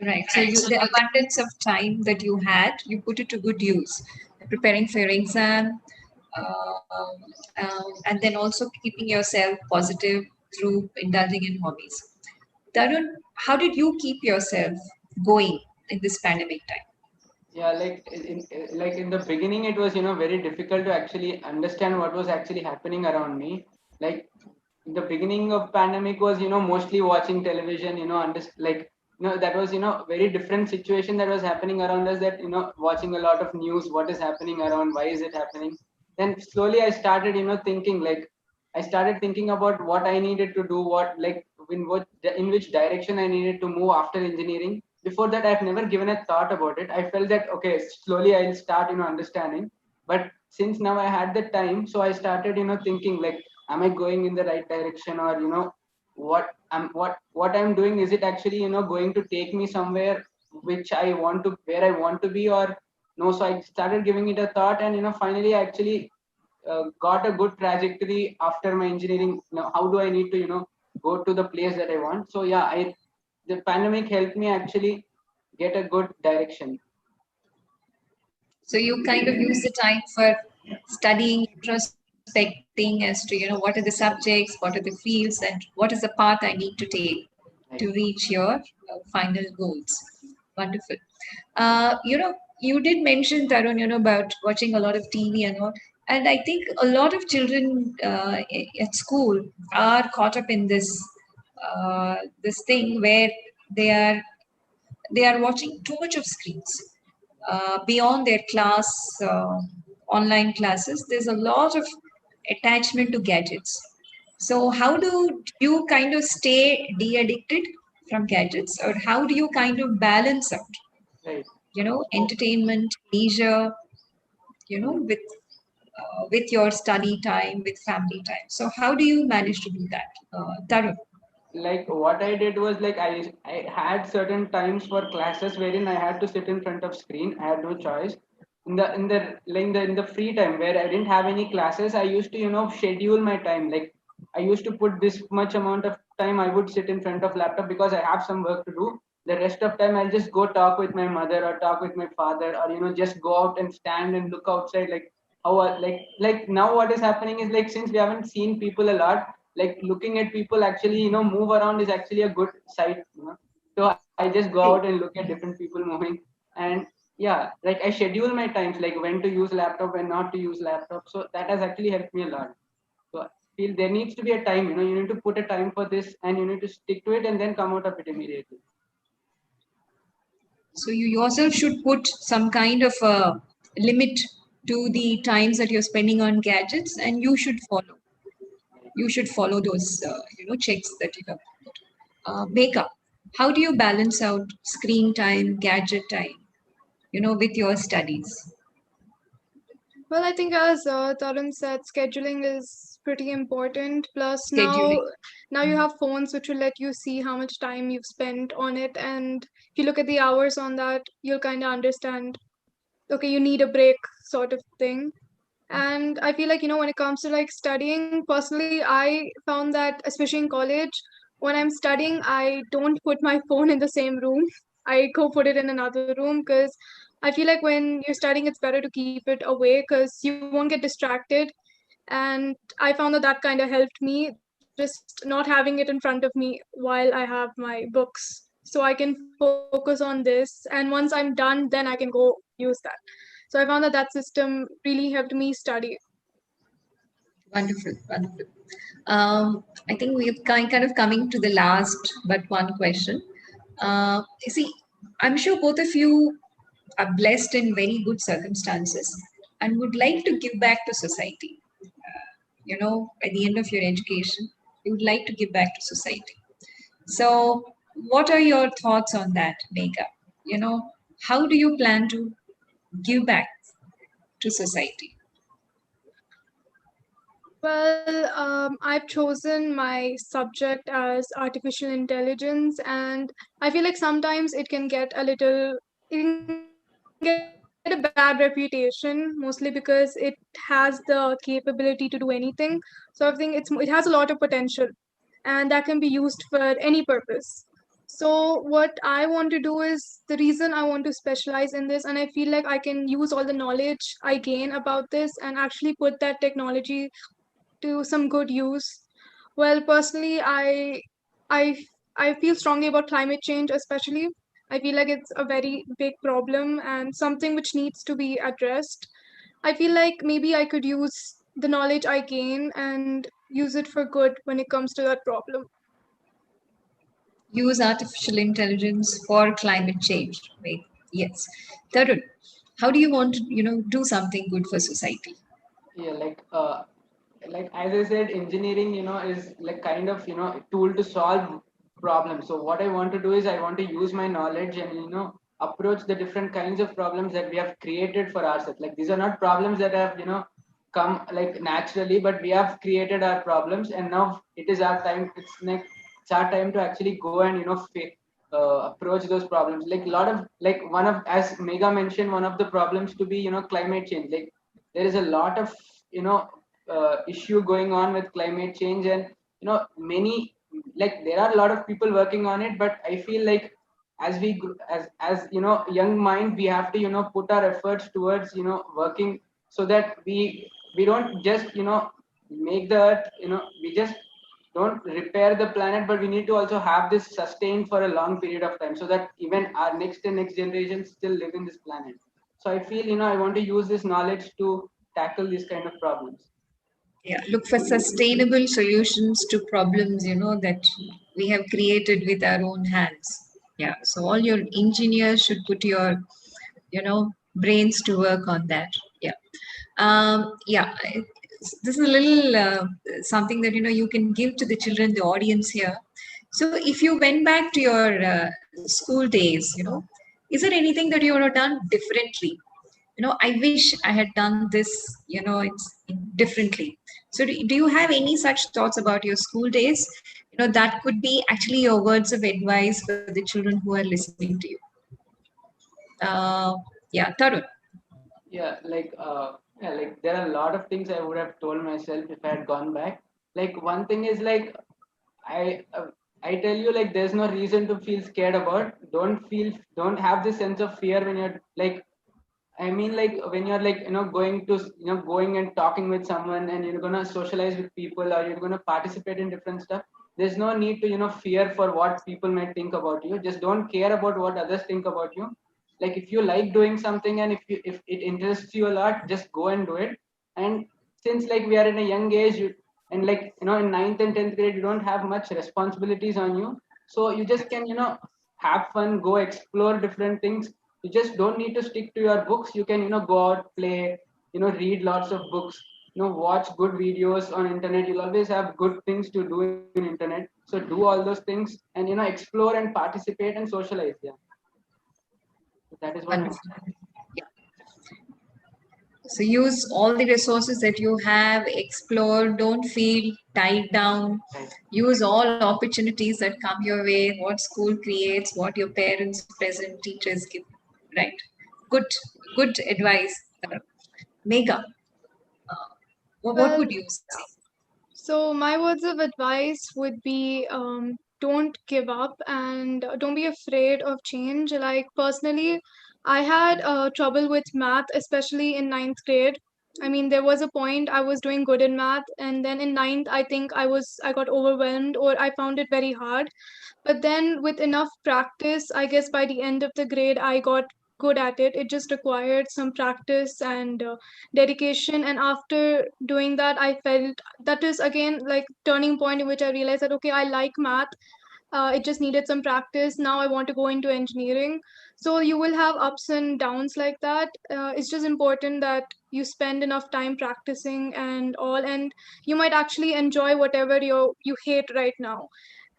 Right. So the abundance of time that you had, you put it to good use, preparing for your exam, and then also keeping yourself positive through indulging in hobbies. Tarun, how did you keep yourself going in this pandemic time? Yeah, like in the beginning it was very difficult to actually understand what was actually happening around me. Like in the beginning of pandemic was mostly watching television, like that was very different situation that was happening around us, that watching a lot of news, what is happening around, why is it happening. Then slowly I started thinking, like I started thinking about what I needed to do, in which direction I needed to move after engineering. Before that I've never given a thought about it. I felt that okay, slowly I'll start understanding. But since now I had the time, so I started thinking, like, am I going in the right direction, or what I'm doing, is it actually going to take me somewhere which I want to, where I want to be, or no. So I started giving it a thought, and finally I actually got a good trajectory after my engineering. Now how do I need to go to the place that I want. So yeah, I the pandemic helped me actually get a good direction. So you kind of use the time for studying, introspecting, thing as to, what are the subjects, what are the fields, and what is the path I need to take to reach your final goals. Wonderful. You did mention, Tarun, about watching a lot of TV and all. And I think a lot of children at school are caught up in this thing where they are watching too much of screens beyond their class, online classes. There's a lot of attachment to gadgets. So how do you kind of stay de-addicted from gadgets, or how do you kind of balance out, Right. entertainment, leisure, with your study time, with family time? So how do you manage to do that, Tarun? Like what I did was like I had certain times for classes wherein I had to sit in front of screen. I had no choice. In the free time where I didn't have any classes, I used to schedule my time. Like I used to put this much amount of time I would sit in front of laptop because I have some work to do. The rest of time I'll just go talk with my mother or talk with my father, or just go out and stand and look outside. Like how like now what is happening is, like, since we haven't seen people a lot, like looking at people actually move around is actually a good sight. So I just go out and look at different people moving. And yeah, like I schedule my times, like when to use laptop, when not to use laptop. So that has actually helped me a lot. So I feel there needs to be a time, you need to put a time for this and you need to stick to it and then come out of it immediately. So you yourself should put some kind of a limit to the times that you're spending on gadgets, and you should follow. You should follow those, checks that you have. Makeup. How do you balance out screen time, gadget time, with your studies? Well, I think as Tarun said, scheduling is pretty important. Plus, now Scheduling. now you have phones which will let you see how much time you've spent on it, and if you look at the hours on that, you'll kind of understand. Okay, you need a break, sort of thing. And I feel like when it comes to like studying, personally, I found that especially in college, when I'm studying, I don't put my phone in the same room. I go put it in another room because I feel like when you're studying, it's better to keep it away because you won't get distracted. And I found that that kind of helped me, just not having it in front of me while I have my books, so I can focus on this, and once I'm done, then I can go use that. So I found that that system really helped me study. Wonderful, wonderful. I think we're kind of coming to the last but one question. You see, I'm sure both of you are blessed in very good circumstances and would like to give back to society. At the end of your education, you would like to give back to society. So, what are your thoughts on that, Megha? How do you plan to give back to society? Well, I've chosen my subject as artificial intelligence, and I feel like sometimes it can get a bad reputation, mostly because it has the capability to do anything. So I think it has a lot of potential, and that can be used for any purpose. So what I want to do is, the reason I want to specialize in this, and I feel like I can use all the knowledge I gain about this and actually put that technology to some good use. Well, personally, I I feel strongly about climate change, especially. I feel like it's a very big problem and something which needs to be addressed. I feel like maybe I could use the knowledge I gain and use it for good when it comes to that problem. Use artificial intelligence for climate change. Right? Yes. Tarun, how do you want to, do something good for society? Yeah, like as I said, engineering is like kind of tool to solve problems. So what I want to do is I want to use my knowledge and approach the different kinds of problems that we have created for ourselves. Like these are not problems that have come like naturally, but we have created our problems, and now it is our time. It's our time to actually go and approach those problems. Like a lot of, like, one of, as Mega mentioned, one of the problems to be climate change. Like there is a lot of you know issue going on with climate change, and many, like, there are a lot of people working on it, but I feel like as we as young mind, we have to put our efforts towards working, so that we don't just make the earth, we just don't repair the planet, but we need to also have this sustained for a long period of time, so that even our next and next generations still live in this planet. So I feel, I want to use this knowledge to tackle these kind of problems. Yeah, look for sustainable solutions to problems, that we have created with our own hands. Yeah, so all your engineers should put your, brains to work on that. Yeah. Yeah, this is a little something that, you can give to the children, the audience here. So if you went back to your school days, is there anything that you would have done differently? I wish I had done this, it's differently. So do you have any such thoughts about your school days? That could be actually your words of advice for the children who are listening to you. Yeah, Tarun. Like there are a lot of things I would have told myself if I had gone back. Like one thing is like I uh, I tell you, like there's no reason to feel scared about. Don't have this sense of fear when you're like, I mean, like when you're like, going to, going and talking with someone, and you're gonna socialize with people, or you're gonna participate in different stuff. There's no need to, fear for what people might think about you. Just don't care about what others think about you. Like if you like doing something, and if it interests you a lot, just go and do it. And since like we are in a young age, and like, in ninth and 10th grade, you don't have much responsibilities on you. So you just can, have fun, go explore different things. You just don't need to stick to your books. You can, go out, play, read lots of books, watch good videos on internet. You'll always have good things to do in internet. So do all those things, and explore and participate and socialize. Yeah, that is what I. Wonderful. Yeah. So use all the resources that you have, explore, don't feel tied down. Right. Use all opportunities that come your way, what school creates, what your parents present, teachers give. Right. Good, good advice. Megha, what Well, would you say? so my words of advice would be don't give up and don't be afraid of change. Like personally, I had trouble with math, especially in ninth grade. I mean, there was a point I was doing good in math, and then in ninth, I think I got overwhelmed or I found it very hard. But then, with enough practice, I guess by the end of the grade, I got good at it. It just required some practice and dedication. And after doing that, I felt that is again like turning point in which I realized that okay, I like math. It just needed some practice. Now I want to go into engineering. So you will have ups and downs like that. It's just important that you spend enough time practicing and all, and you might actually enjoy whatever you hate right now.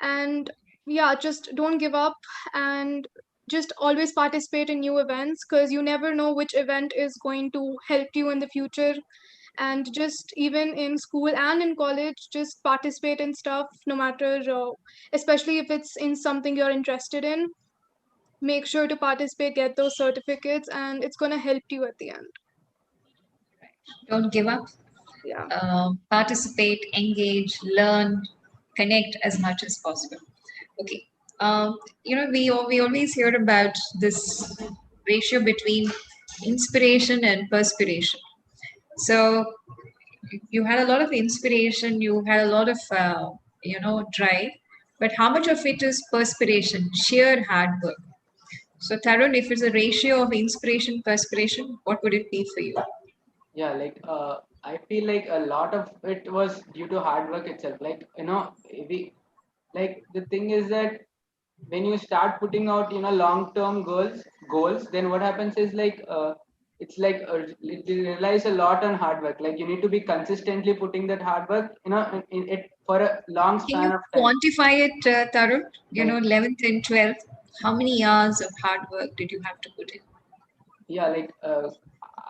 And yeah, just don't give up and just always participate in new events because you never know which event is going to help you in the future. And just even in school and in college, just participate in stuff no matter especially if it's in something you're interested in. Make sure to participate, get those certificates, and it's going to help you at the end. Don't give up. Yeah. Participate, engage, learn, connect as much as possible. Okay. We always hear about this ratio between inspiration and perspiration. So you had a lot of inspiration, you had a lot of drive, but how much of it is perspiration, sheer hard work? So Tarun, if it's a ratio of inspiration perspiration, what would it be for you? Yeah, like I feel like a lot of it was due to hard work itself. Like, we, like the thing is that when you start putting out, long term goals, then what happens is like, it's like it relies a lot on hard work. Like you need to be consistently putting that hard work, in it for a long Can span you of time. quantify it, Tarun? Like, 11th and 12th, how many hours of hard work did you have to put in? yeah, like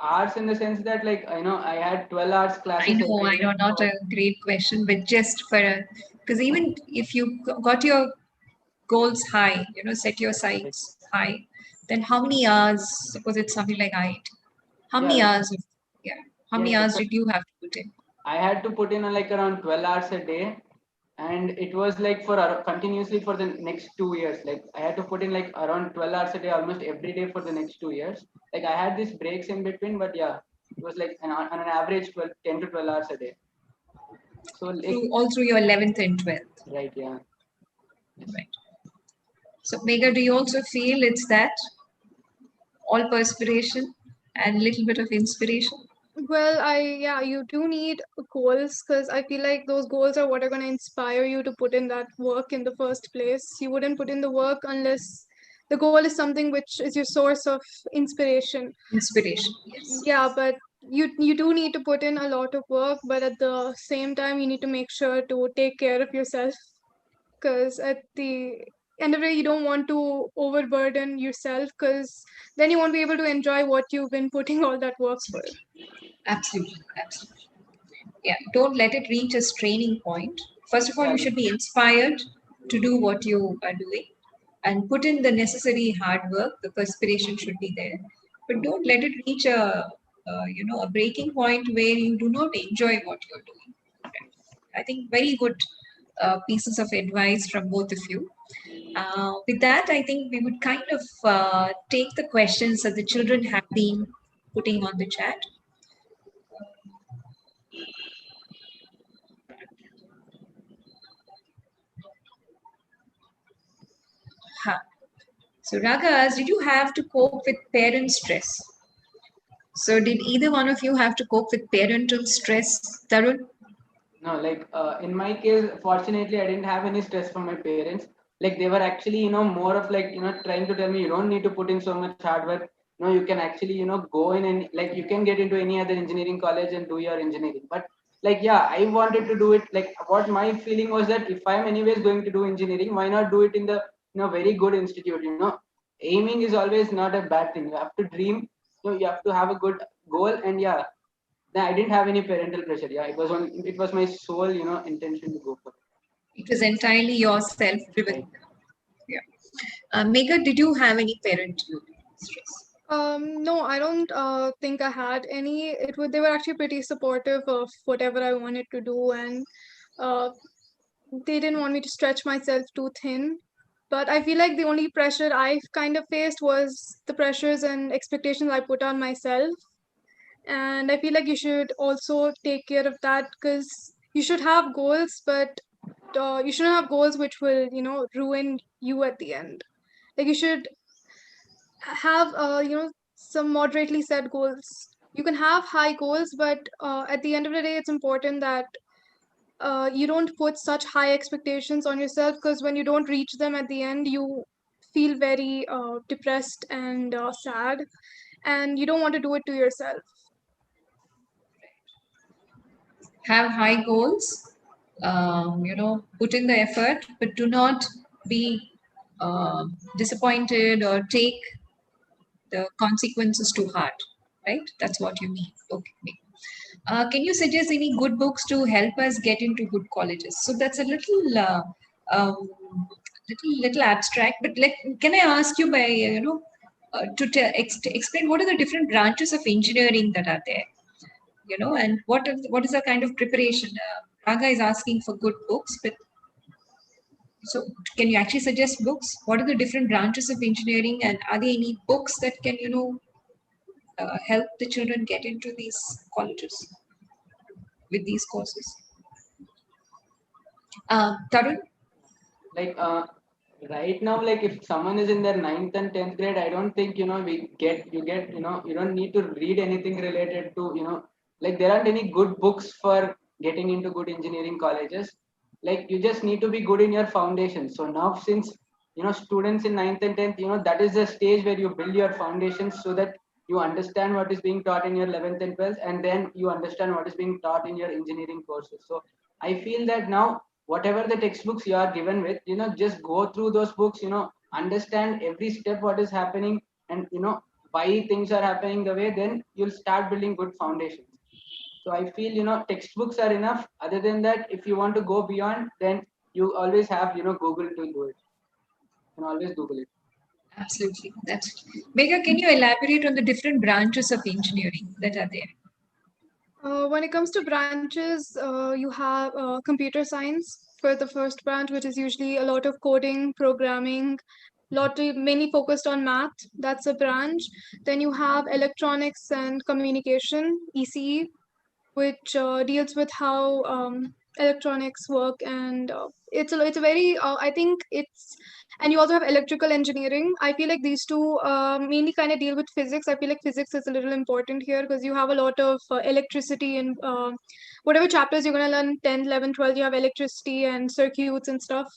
hours in the sense that, like, I had 12 hours classes every I day. know, not a great question, but just for a, because even if you got your goals high, set your sights high, then how many hours, suppose it's something like IT, how Yeah, many like, hours of, yeah, how yeah, many like hours did you have to put in? I had to put in like around 12 hours a day, and it was like for continuously for the next 2 years. Like I had to put in like around 12 hours a day almost every day for the next 2 years. Like I had these breaks in between, but yeah, it was like on an average 10 to 12 hours a day. So like, all through your 11th and 12th. right, yeah. Right. So, Megha, do you also feel it's that all perspiration and little bit of inspiration? Well, you do need goals because I feel like those goals are what are going to inspire you to put in that work in the first place. You wouldn't put in the work unless the goal is something which is your source of inspiration. Inspiration, yes. Yeah, but you do need to put in a lot of work, but at the same time, you need to make sure to take care of yourself because at the end of the day, you don't want to overburden yourself because then you won't be able to enjoy what you've been putting all that work for. Absolutely, absolutely. Yeah, don't let it reach a straining point. First of all, Yeah. you should be inspired to do what you are doing and put in the necessary hard work. The perspiration should be there, but don't let it reach a breaking point where you do not enjoy what you're doing. I think very good pieces of advice from both of you. With that, I think we would kind of take the questions that the children have been putting on the chat. Huh. So, Raga asked, did you have to cope with parent stress? So, did either one of you have to cope with parental stress, Tarun? No, like in my case, fortunately, I didn't have any stress from my parents. Like they were actually, more of like, trying to tell me you don't need to put in so much hard work. You can actually, go in and like you can get into any other engineering college and do your engineering. But like, yeah, I wanted to do it. Like what my feeling was that if I'm anyways going to do engineering, why not do it in the, very good institute? Aiming is always not a bad thing. You have to dream. You have to have a good goal, and yeah, I didn't have any parental pressure. Yeah, it was my sole, intention to go for it. It was entirely your self-driven. Right. Yeah. Megha, did you have any parental stress? No, I don't think I had any. They were actually pretty supportive of whatever I wanted to do, and uh, they didn't want me to stretch myself too thin. But I feel like the only pressure I kind of faced was the pressures and expectations I put on myself. And I feel like you should also take care of that because you should have goals, but you shouldn't have goals which will, ruin you at the end. Like you should have some moderately set goals. You can have high goals, but at the end of the day it's important that you don't put such high expectations on yourself because when you don't reach them at the end you feel very depressed and sad, and you don't want to do it to yourself. Have high goals, put in the effort, but do not be disappointed or take the consequences too hard, right? That's what you mean. Okay. Can you suggest any good books to help us get into good colleges? So that's a um, little abstract, but can I ask you by explain what are the different branches of engineering that are there? And what is the kind of preparation? Raga is asking for good books, but so can you actually suggest books? What are the different branches of engineering, and are there any books that can help the children get into these colleges with these courses? Tarun? Like right now, like if someone is in their ninth and 10th grade, I don't think you don't need to read anything related to like there aren't any good books for getting into good engineering colleges. Like you just need to be good in your foundation. So now since students in ninth and 10th, that is the stage where you build your foundations so that you understand what is being taught in your 11th and 12th, and then you understand what is being taught in your engineering courses. So I feel that now whatever the textbooks you are given with, just go through those books, understand every step what is happening, and why things are happening the way, then you'll start building good foundations. So I feel textbooks are enough. Other than that, if you want to go beyond, then you always have Google to do it. You can always Google it. Absolutely. Megha, can you elaborate on the different branches of engineering that are there? When it comes to branches, you have computer science for the first branch, which is usually a lot of coding, programming, mainly focused on math. That's a branch. Then you have electronics and communication, ECE, which deals with how electronics work, and it's a very I think it's, and you also have electrical engineering. I feel like these two mainly kind of deal with physics. I feel like physics is a little important here because you have a lot of electricity in whatever chapters you're going to learn, 10th, 11th, 12th, you have electricity and circuits and stuff.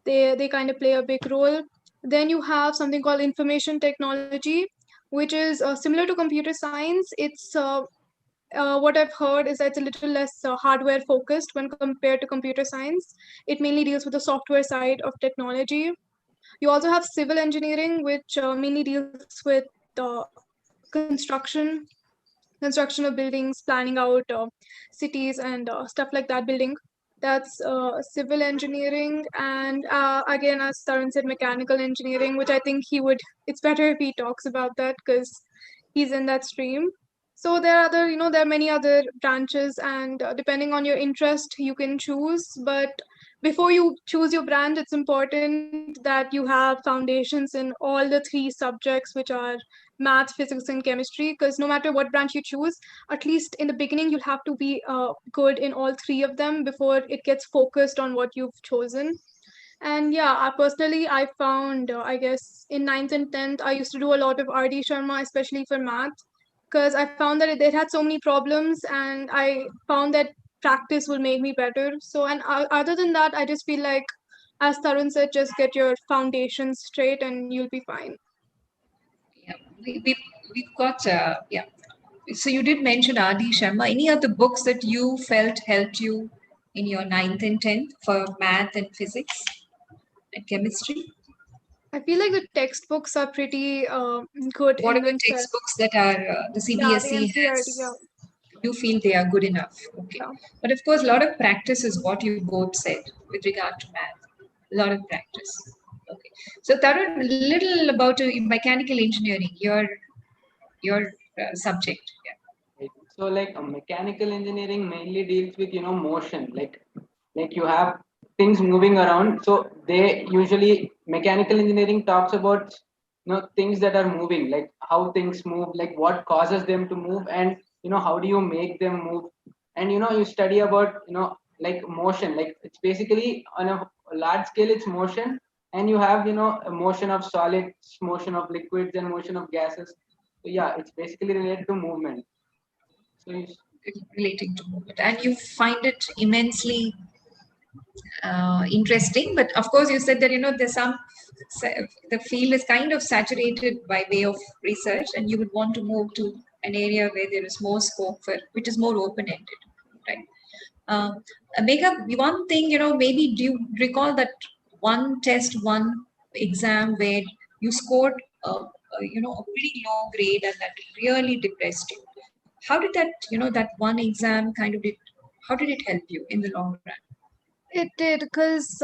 They kind of play a big role. Then you have something called information technology, which is similar to computer science. It's what I've heard is that it's a little less hardware focused when compared to computer science. It mainly deals with the software side of technology. You also have civil engineering, which mainly deals with construction, construction of buildings, planning out cities and stuff like that, building. That's civil engineering. And again, as Tarun said, mechanical engineering, which I think he would, it's better if he talks about that because he's in that stream. So there are other, there are many other branches, and depending on your interest, you can choose. But before you choose your branch, it's important that you have foundations in all the three subjects, which are math, physics, and chemistry. Because no matter what branch you choose, at least in the beginning, you'll have to be good in all three of them before it gets focused on what you've chosen. And yeah, personally, I found, I guess, in ninth and 10th, I used to do a lot of RD Sharma, especially for math, because I found that it had so many problems, and I found that practice will make me better. So, and other than that, I just feel like, as Tarun said, just get your foundations straight and you'll be fine. Yeah, we've got, yeah. So you did mention R.D. Sharma. Any other books that you felt helped you in your ninth and 10th for math and physics and chemistry? I feel like the textbooks are pretty good What in are the themselves. textbooks that are the Yeah, the CBSE NCRT, yeah. has? You feel they are good enough? Okay. Yeah. But of course, a lot of practice is what you both said with regard to math. A lot of practice. Okay. So Tarun, a little about mechanical engineering, your subject. Yeah. Right. So like mechanical engineering mainly deals with motion, like you have things moving around. So they usually mechanical engineering talks about things that are moving, like how things move, like what causes them to move, and how do you make them move. And you study about like motion, like it's basically on a large scale it's motion, and you have a motion of solids, motion of liquids, and motion of gases. So yeah, it's basically related to movement. So you, Relating to movement, and you find it immensely interesting. But of course, you said that there's the field is kind of saturated by way of research, and you would want to move to an area where there is more scope for, which is more open-ended, right? Megha, one thing, maybe do you recall that one test, one exam where you scored, a pretty low grade and that really depressed you? How did that, that one exam kind of did, how did it help you in the long run? It did, because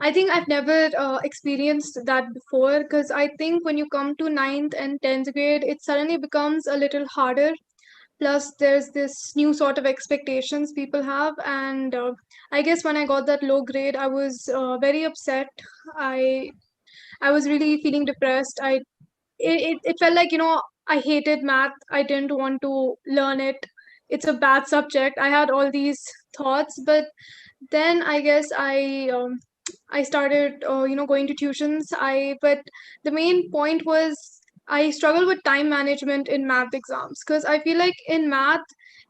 I think I've never experienced that before. Because I think when you come to ninth and 10th grade, it suddenly becomes a little harder. Plus, there's this new sort of expectations people have. And I guess when I got that low grade, I was very upset. I I was really feeling depressed. It felt like, I hated math. I didn't want to learn it. It's a bad subject. I had all these thoughts. But then I guess I started going to tuitions. But the main point was I struggle with time management in math exams, because I feel like in math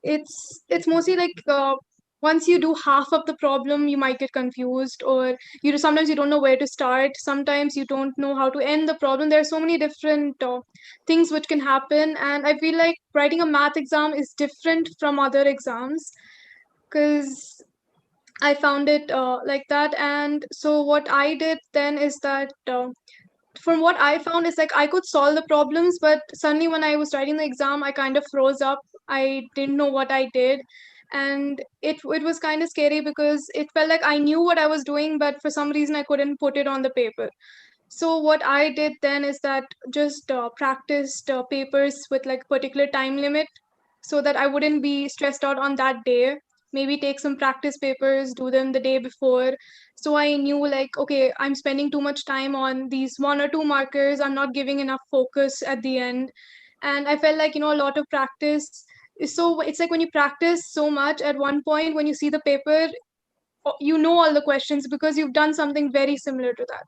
it's mostly like once you do half of the problem you might get confused, or sometimes you don't know where to start, sometimes you don't know how to end the problem. There are so many different things which can happen, and I feel like writing a math exam is different from other exams, because I found it like that. And so what I did then is that from what I found is like I could solve the problems, but suddenly when I was writing the exam, I kind of froze up. I didn't know what I did. And it was kind of scary because it felt like I knew what I was doing, but for some reason I couldn't put it on the paper. So what I did then is that just practiced papers with like particular time limit, so that I wouldn't be stressed out on that day. Maybe take some practice papers, do them the day before. So I knew like, okay, I'm spending too much time on these one or two markers. I'm not giving enough focus at the end. And I felt like, a lot of practice So it's like when you practice so much, at one point when you see the paper, you know all the questions because you've done something very similar to that.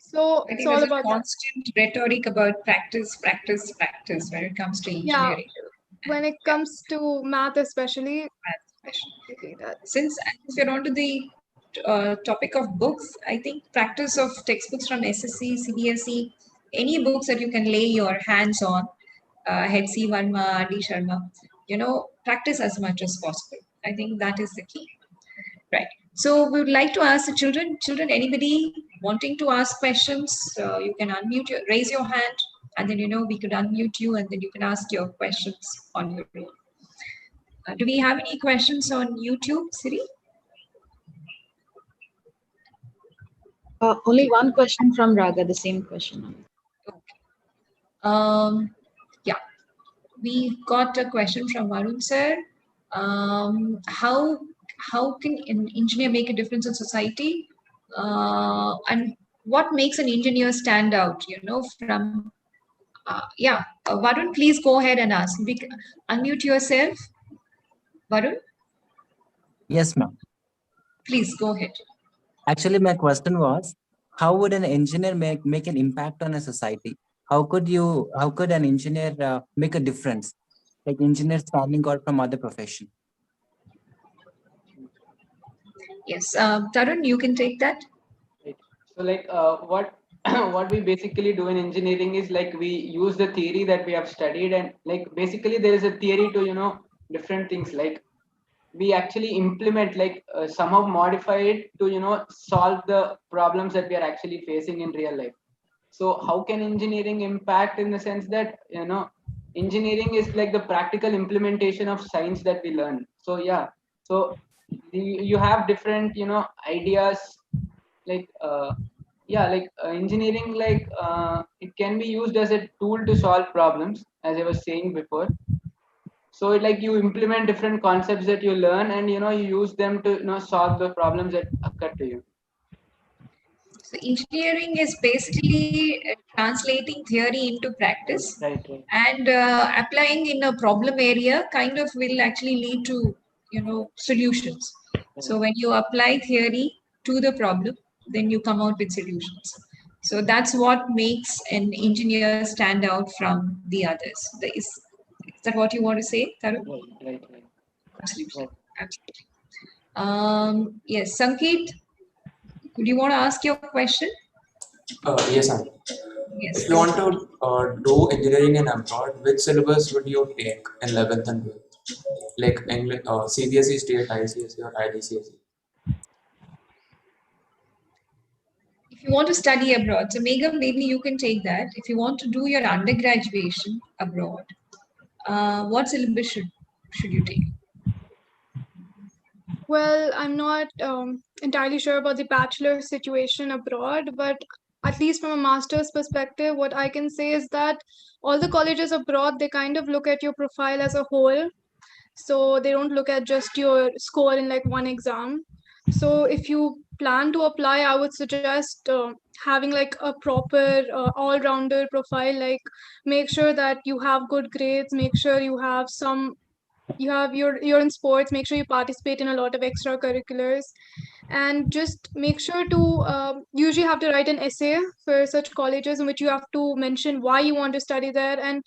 So I it's think all there's a about that. constant rhetoric about practice, practice, practice when it comes to Yeah, engineering. when it Yeah, comes to math especially, math especially. that. Since we're on to the topic of books, I think practice of textbooks from SSC, CBSE, any books that you can lay your hands on, H.C. Varma, D. Sharma, practice as much as possible. I think that is the key. Right. So we would like to ask the children, anybody wanting to ask questions, you can raise your hand, and then, we could unmute you, and then you can ask your questions on your own. Do we have any questions on YouTube, Siri? Only one question from Raga, the same question. Yeah, we got a question from Varun sir. How can an engineer make a difference in society? And what makes an engineer stand out? From Varun, please go ahead and ask. Unmute yourself, Varun. Yes, ma'am. Please go ahead. Actually, my question was, how would an engineer make an impact on a society? How could an engineer make a difference? Like engineers standing out from other profession. Yes, Tarun, you can take that. Right. So like what what we basically do in engineering is like we use the theory that we have studied, and like basically there is a theory to different things. Like we actually implement, like somehow modify it to solve the problems that we are actually facing in real life. So how can engineering impact, in the sense that engineering is like the practical implementation of science that we learn. So yeah, so you have different ideas, like engineering, like it can be used as a tool to solve problems, as I was saying before. So like you implement different concepts that you learn, and you use them to solve the problems that occur to you. So engineering is basically translating theory into practice, Right. and applying in a problem area kind of will actually lead to solutions. So when you apply theory to the problem, then you come out with solutions. So that's what makes an engineer stand out from the others. Is that what you want to say, Tarun? Right. Absolutely. Right. Absolutely. Yes, Saket, would you want to ask your question? Yes, ma'am. Yes. If you want to do engineering in abroad, which syllabus would you take in 11th and 12th? Like English, CBSE, state, ICSE, or IDCSE? If you want to study abroad, so Megham, maybe you can take that. If you want to do your undergraduation abroad, what syllabus should you take? Well, I'm not entirely sure about the bachelor situation abroad, but at least from a master's perspective, what I can say is that all the colleges abroad, they kind of look at your profile as a whole. So they don't look at just your score in like one exam. So if you plan to apply, I would suggest having like a proper all-rounder profile. Like make sure that you have good grades, make sure you're in sports, make sure you participate in a lot of extracurriculars, and just make sure to usually have to write an essay for such colleges in which you have to mention why you want to study there, and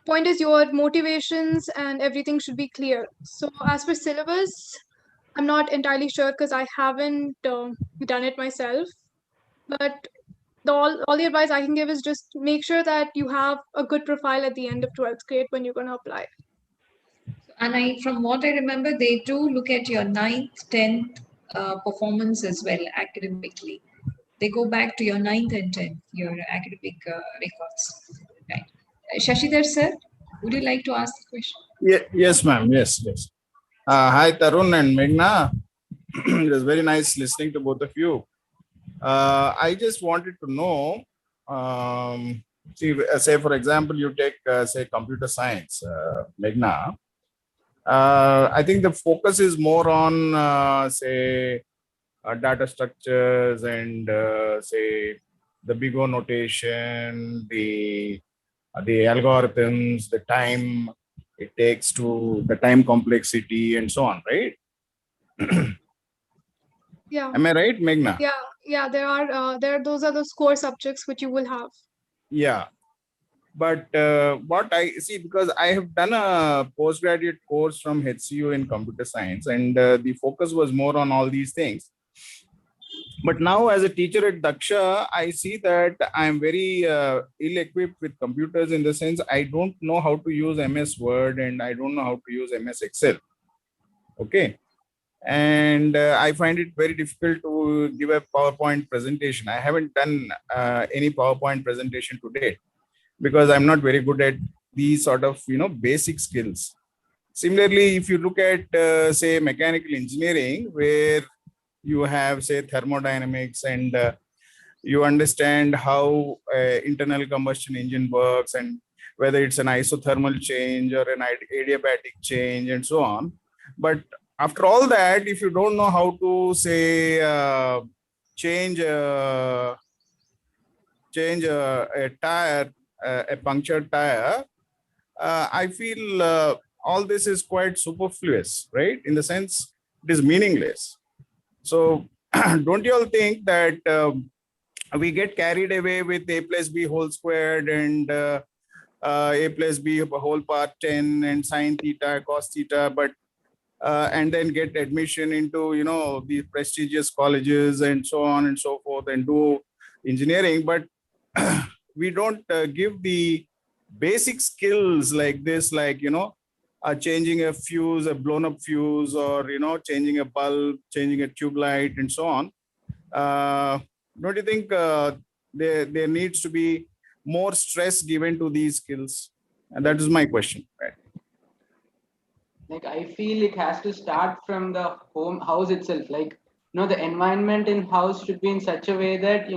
point is your motivations and everything should be clear. So as for syllabus, I'm not entirely sure because I haven't done it myself, but all the advice I can give is just make sure that you have a good profile at the end of 12th grade when you're going to apply. And from what I remember, they do look at your 9th, 10th performance as well academically. They go back to your 9th and 10th, your academic records. Right. Shashidhar sir, would you like to ask the question? Yes, ma'am. Yes. Hi, Tarun and Meghana. It was very nice listening to both of you. I just wanted to know, say for example, you take, say, computer science, Meghana. I think the focus is more on, say, data structures and, say, the big O notation, the algorithms, the time it takes to the time complexity and so on, right? Yeah. Am I right, Meghna? Yeah. Those are those core subjects which you will have. Yeah. But what I see, because I have done a postgraduate course from HCU in computer science, and the focus was more on all these things. But now, as a teacher at Daksha, I see that I'm very ill-equipped with computers, in the sense I don't know how to use MS Word and I don't know how to use MS Excel. Okay. And I find it very difficult to give a PowerPoint presentation. I haven't done any PowerPoint presentation to date because I'm not very good at these sort of basic skills. Similarly, if you look at say mechanical engineering, where you have say thermodynamics, and you understand how internal combustion engine works, and whether it's an isothermal change or an adiabatic change and so on. But after all that, if you don't know how to say change a tire, a punctured tire, I feel all this is quite superfluous, right? In the sense, it is meaningless. So don't you all think that we get carried away with a plus b whole squared and a plus b whole power 10 and sine theta, cos theta, but and then get admission into the prestigious colleges and so on and so forth and do engineering, but we don't give the basic skills like this, like changing a fuse, a blown up fuse, or changing a bulb, changing a tube light and so on. Don't you think there needs to be more stress given to these skills? And that is my question, right? Like, I feel it has to start from the house itself. Like, the environment in house should be in such a way that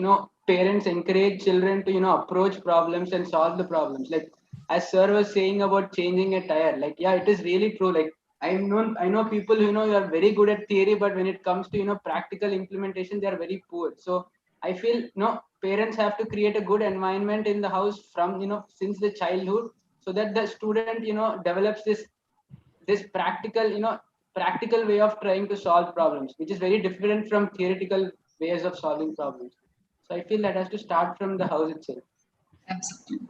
parents encourage children to approach problems and solve the problems. Like, as sir was saying about changing a tire, like, yeah, it is really true. Like, I know people who you are very good at theory, but when it comes to practical implementation, they are very poor. So I feel parents have to create a good environment in the house from since the childhood, so that the student develops this practical way of trying to solve problems, which is very different from theoretical ways of solving problems. So I feel that has to start from the house itself. Absolutely.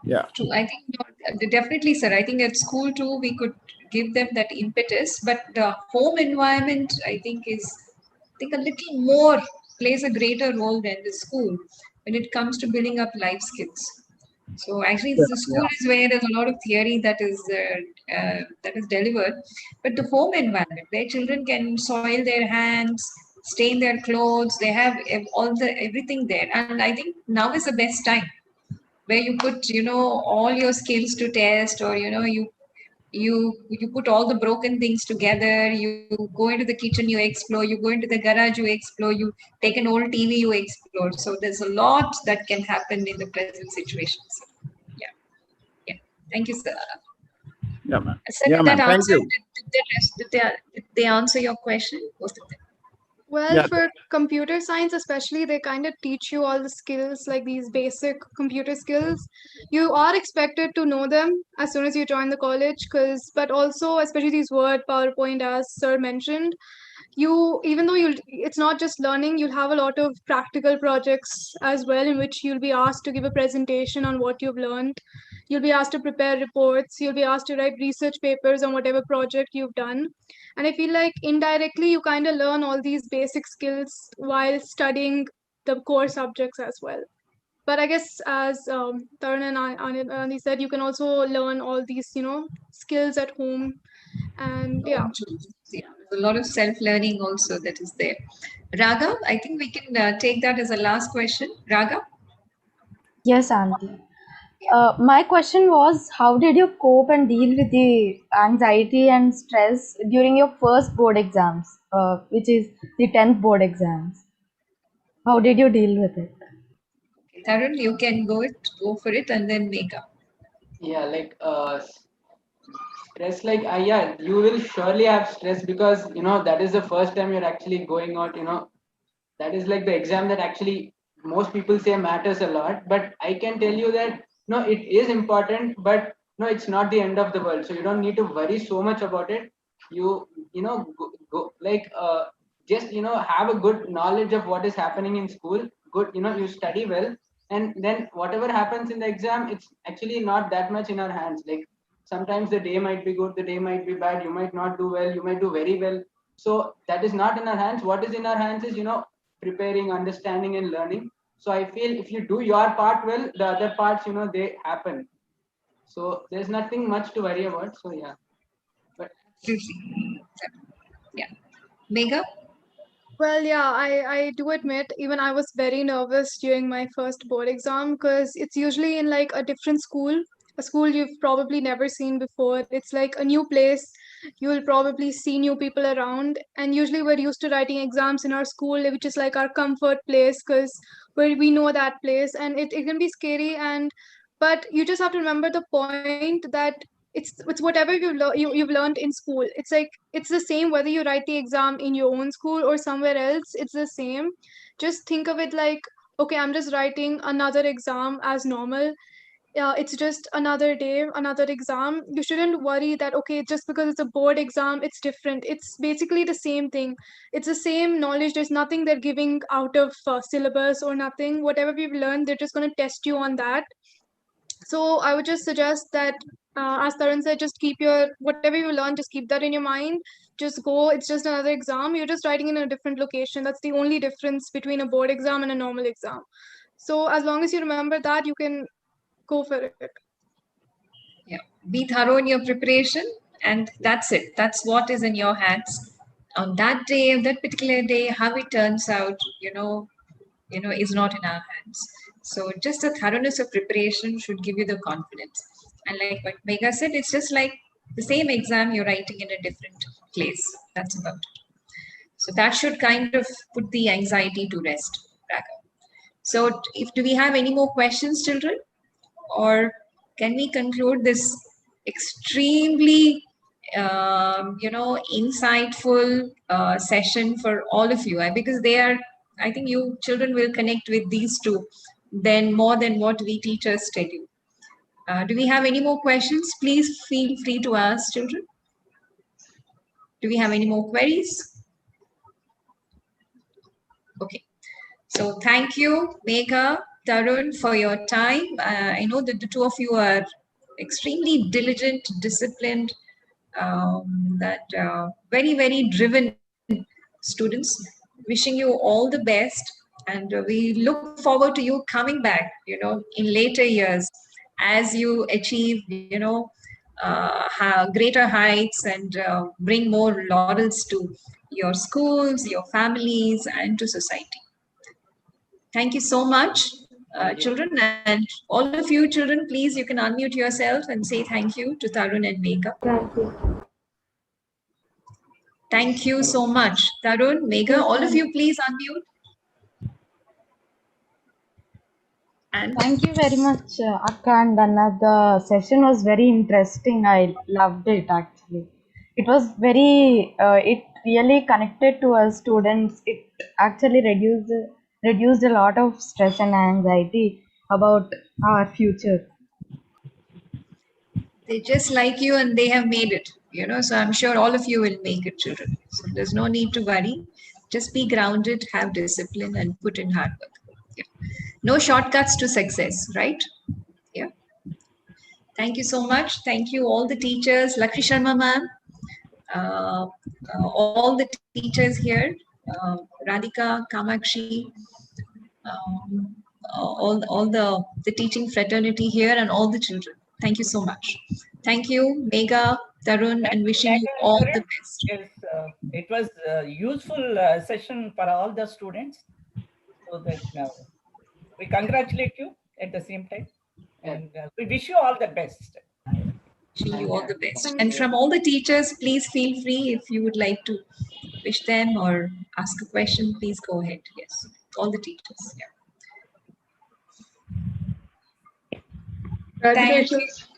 Yeah. True. I think definitely, sir. I think at school too, we could give them that impetus, but the home environment, I think, a little more plays a greater role than the school when it comes to building up life skills. So actually, the school is where there's a lot of theory that is delivered, but the home environment where children can soil their hands, stain their clothes, they have everything there, and I think now is the best time where you put all your skills to test, or you put all the broken things together. You go into the kitchen, you explore. You go into the garage, you explore. You take an old TV, you explore. So there's a lot that can happen in the present situations. Yeah. Thank you, sir. Yeah, ma'am. Sir, Yeah, did ma'am. that Thank answer? you. Did they answer your question? Most of them. Well, Yeah. for computer science especially, they kind of teach you all the skills, like these basic computer skills. You are expected to know them as soon as you join the college, but also, especially these Word, PowerPoint, as Sir mentioned, even though it's not just learning, you'll have a lot of practical projects as well, in which you'll be asked to give a presentation on what you've learned. You'll be asked to prepare reports. You'll be asked to write research papers on whatever project you've done. And I feel like indirectly you kind of learn all these basic skills while studying the core subjects as well. But I guess, as Tarun and Anandi said, you can also learn all these skills at home. And yeah. Yeah, there's a lot of self-learning also that is there. Raghav, I think we can take that as a last question. Raghav? Yes, Auntie. My question was, how did you cope and deal with the anxiety and stress during your first board exams, which is the 10th board exams? How did you deal with it? Tarun, you can go for it, and then make up. Yeah, like stress, like yeah, you will surely have stress, because that is the first time you're actually going out. That is like the exam that actually most people say matters a lot, but I can tell you that it is important, but no, it's not the end of the world. So you don't need to worry so much about it. Go like just have a good knowledge of what is happening in school. Good, you study well, and then whatever happens in the exam, it's actually not that much in our hands. Like sometimes the day might be good, the day might be bad. You might not do well, you might do very well. So that is not in our hands. What is in our hands is preparing, understanding, and learning. So I feel if you do your part well, the other parts they happen. So there's nothing much to worry about. So yeah, but Absolutely. Yeah. Megha? Well, yeah, I do admit, even I was very nervous during my first board exam because it's usually in like a different school, a school you've probably never seen before. It's like a new place. You will probably see new people around. And usually we're used to writing exams in our school, which is like our comfort place because we know that place. And it can be scary. But you just have to remember the point that it's whatever you've learned in school. It's the same whether you write the exam in your own school or somewhere else. It's the same. Just think of it like, okay, I'm just writing another exam as normal. It's just another day, another exam. You shouldn't worry that, okay, just because it's a board exam it's different. It's basically the same thing. It's the same knowledge. There's nothing they're giving out of syllabus or nothing. Whatever we've learned, they're just going to test you on that. So I would just suggest that, as Tarun said, just keep your whatever you learn, just keep that in your mind. Just go. It's just another exam. You're just writing in a different location. That's the only difference between a board exam and a normal exam. So as long as you remember that, you can go for it. Yeah. Be thorough in your preparation, and that's it. That's what is in your hands. On that day, that particular day, how it turns out, is not in our hands. So just the thoroughness of preparation should give you the confidence. And like what Megha said, it's just like the same exam you're writing in a different place. That's about it. So that should kind of put the anxiety to rest. So if do we have any more questions, children? Or can we conclude this extremely insightful session for all of you? Because I think you children will connect with these two then more than what we teachers tell you. Do we have any more questions? Please feel free to ask, children. Do we have any more queries? Okay. So thank you, Megha, Tarun, for your time. I know that the two of you are extremely diligent, disciplined, very, very driven students. Wishing you all the best. And we look forward to you coming back, in later years as you achieve, greater heights and bring more laurels to your schools, your families, and to society. Thank you so much, children. And all of you children, please, you can unmute yourself and say thank you to Tarun and Megha. Thank you. Thank you so much. Tarun, Megha, all of you please unmute. And Thank you very much, Akka and Anna. The session was very interesting. I loved it actually. It was it really connected to us students. It actually reduced a lot of stress and anxiety about our future. they're just like you and they have made it, so I'm sure all of you will make it, children. So there's no need to worry. Just be grounded, have discipline, and put in hard work. Yeah. No shortcuts to success, right? Yeah. Thank you so much. Thank you, all the teachers, Lakshmi Sharma ma'am, all the teachers here, Radhika, Kamakshi, all the teaching fraternity here, and all the children. Thank you so much. Thank you, Megha, Tarun, and wishing you all the best. Yes, it was a useful session for all the students. So that we congratulate you at the same time, and we wish you all the best. Wishing you all the best. Thank And you. from all the teachers, please feel free if you would like to wish them or ask a question, please go ahead. Yes, all the teachers. Yeah. Congratulations.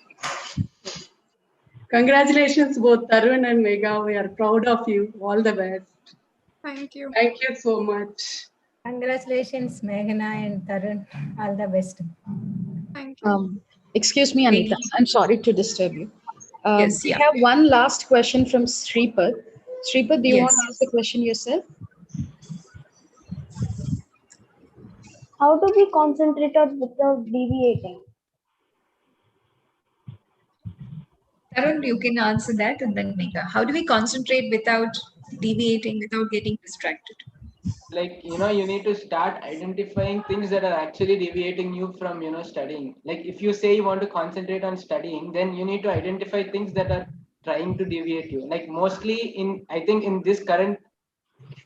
Congratulations, both Tarun and Megha. We are proud of you. All the best. Thank you. Thank you so much. Congratulations, Meghana and Tarun. All the best. Thank you. Excuse me, Anita. I'm sorry to disturb you. Yes, We yeah. have one last question from Sripad. Sripad, do you want Yes. to ask the question yourself? How to be concentrated without deviating? Tarun, you can answer that, and then Megha. How do we concentrate without deviating, without getting distracted? Like, you need to start identifying things that are actually deviating you from, studying. Like, if you say you want to concentrate on studying, then you need to identify things that are trying to deviate you. Like, mostly I think in this current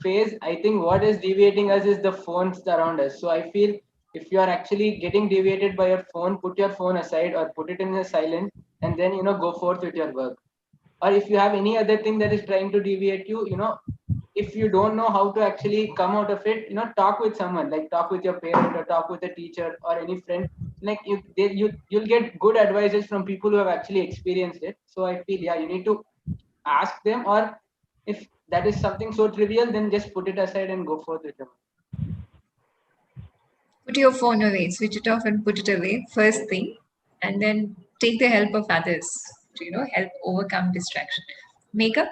phase, I think what is deviating us is the phones around us. So I feel if you are actually getting deviated by your phone, put your phone aside or put it in a silent, and then go forth with your work. Or if you have any other thing that is trying to deviate you, if you don't know how to actually come out of it, talk with someone, like talk with your parent or talk with a teacher or any friend. Like, you'll get good advices from people who have actually experienced it. So I feel, yeah, you need to ask them, or if that is something so trivial, then just put it aside and go forth with them. Put your phone away, switch it off and put it away, first thing, and then take the help of others to, help overcome distraction. Makeup?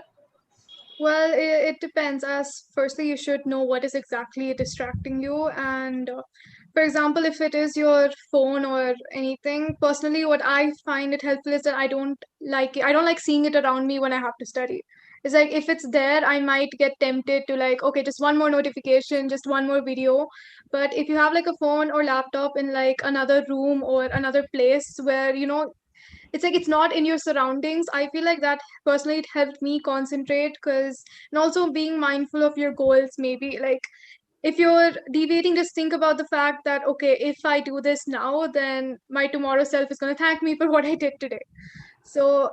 Well, it depends. As firstly, you should know what is exactly distracting you. And for example, if it is your phone or anything, personally, what I find it helpful is that I don't like seeing it around me when I have to study. It's like if it's there, I might get tempted to like, okay, just one more notification, just one more video. But if you have like a phone or laptop in like another room or another place where, it's like it's not in your surroundings, I feel like that personally it helped me concentrate. Because and also being mindful of your goals, maybe like if you're deviating, just think about the fact that okay, if I do this now, then my tomorrow self is going to thank me for what I did today. So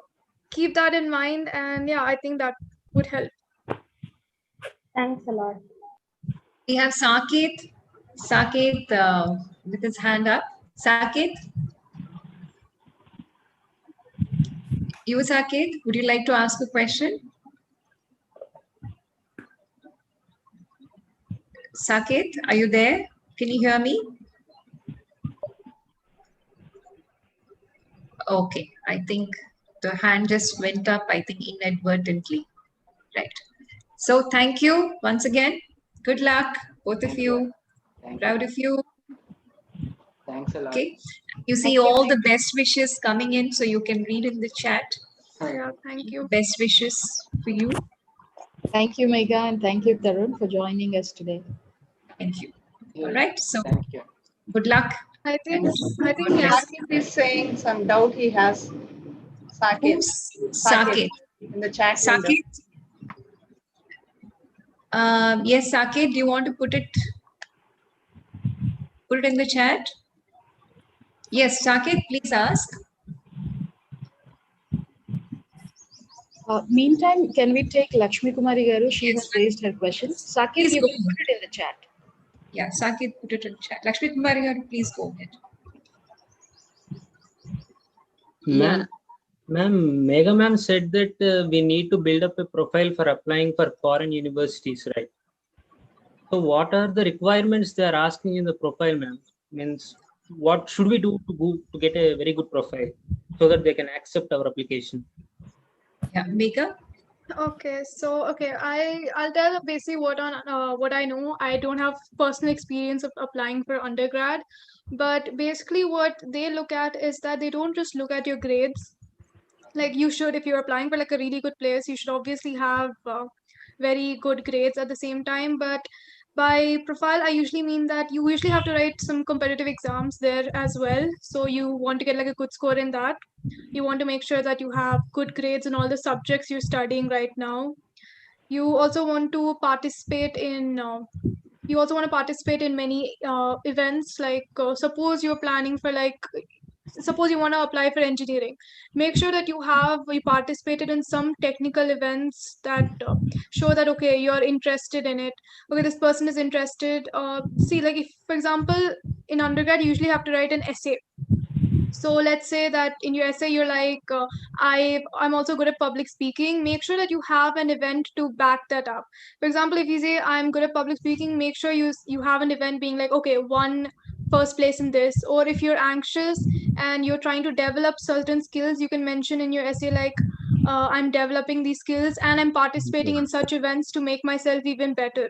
keep that in mind, and yeah, I think that would help. Thanks a lot. We have Saket with his hand up. Saket? You, Saket, would you like to ask a question? Saket, are you there? Can you hear me? Okay, I think the hand just went up, I think inadvertently. Right. So thank you once again. Good luck, both of you. Proud of you. Thanks a lot. Okay. You see all the best wishes coming in, so you can read in the chat. Yeah, thank you. Best wishes for you. Thank you, Megha, and thank you, Tarun, for joining us today. Thank you. All right. So Thank you. good luck. I think And I think God bless. Saket is saying some doubt he has. Saket. Who's Saket? In the chat window. Saket? Yes, Saket, do you want to put it in the chat? Yes, Saket, please ask. Meantime, can we take Lakshmi Kumari Garu? She has raised her question. Saket, Please you go can put it in the chat. Yeah, Saket, put it in the chat. Lakshmi Kumari, please go ahead. Ma'am, Megha ma'am said that we need to build up a profile for applying for foreign universities, right? So what are the requirements they are asking in the profile, ma'am? Means what should we do to get a very good profile so that they can accept our application? Yeah, Megha? Okay, so I'll tell basically what I know. I don't have personal experience of applying for undergrad, but basically what they look at is that they don't just look at your grades. Like you should, if you're applying for like a really good place, you should obviously have very good grades at the same time. But by profile, I usually mean that you usually have to write some competitive exams there as well. So you want to get like a good score in that. You want to make sure that you have good grades in all the subjects you're studying right now. You also want to participate in many events. Like suppose you're planning for like suppose you want to apply for engineering, make sure that you participated in some technical events that show that okay, you're interested in it. Okay, this person is interested. See, like if for example in undergrad you usually have to write an essay. So let's say that in your essay you're like I'm also good at public speaking. Make sure that you have an event to back that up. For example, if you say I'm good at public speaking, make sure you have an event being like, okay, one first place in this. Or if you're anxious and you're trying to develop certain skills, you can mention in your essay like, I'm developing these skills and I'm participating in such events to make myself even better.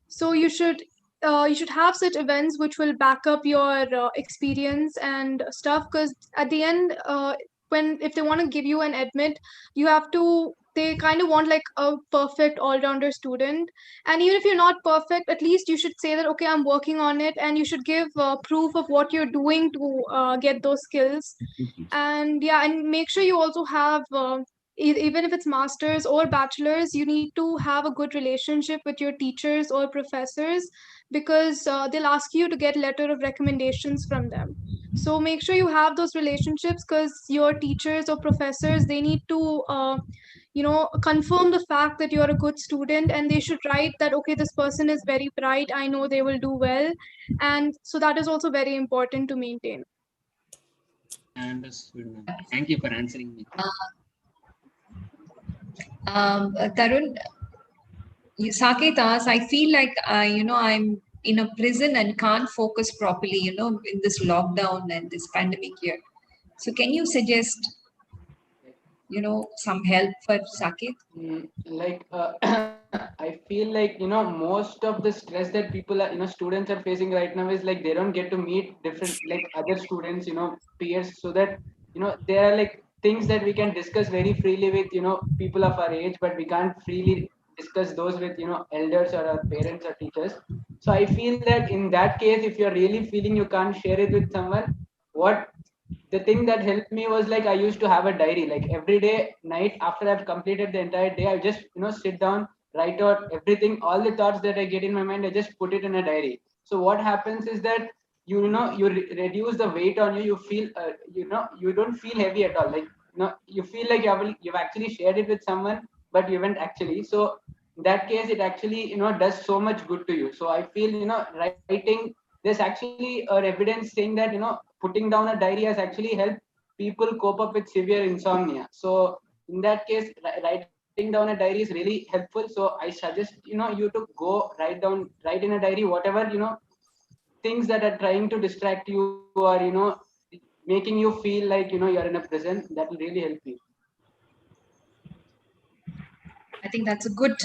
So you should have such events which will back up your experience and stuff, because at the end, when if they want to give you an admit, you have to, they kind of want like a perfect all-rounder student. And even if you're not perfect, at least you should say that, okay, I'm working on it, and you should give proof of what you're doing to get those skills. And yeah, and make sure you also have even if it's masters or bachelors, you need to have a good relationship with your teachers or professors, because they'll ask you to get letter of recommendations from them. So make sure you have those relationships, because your teachers or professors, they need to confirm the fact that you're a good student, and they should write that, okay, this person is very bright, I know they will do well. And so that is also very important to maintain. Understood, ma'am. Thank you for answering me. Tarun, Saket asked, I feel like, I'm in a prison and can't focus properly, in this lockdown and this pandemic year. So can you suggest, some help for Saket? Like I feel like most of the stress that people are students are facing right now is like they don't get to meet different like other students, peers, so that there are like things that we can discuss very freely with people of our age, but we can't freely discuss those with elders or our parents or teachers. So I feel that in that case, if you're really feeling you can't share it with someone, what the thing that helped me was like I used to have a diary. Like every day night after I've completed the entire day, I just sit down, write out everything, all the thoughts that I get in my mind, I just put it in a diary. So what happens is that you reduce the weight on you. You feel you don't feel heavy at all. Like you feel like you've actually shared it with someone, but you haven't actually. So in that case, it actually does so much good to you. So I feel writing, there's actually evidence saying that putting down a diary has actually helped people cope up with severe insomnia. So in that case, writing down a diary is really helpful. So I suggest you to go write in a diary whatever things that are trying to distract you, or making you feel like you're in a prison. That will really help you. I think that's a good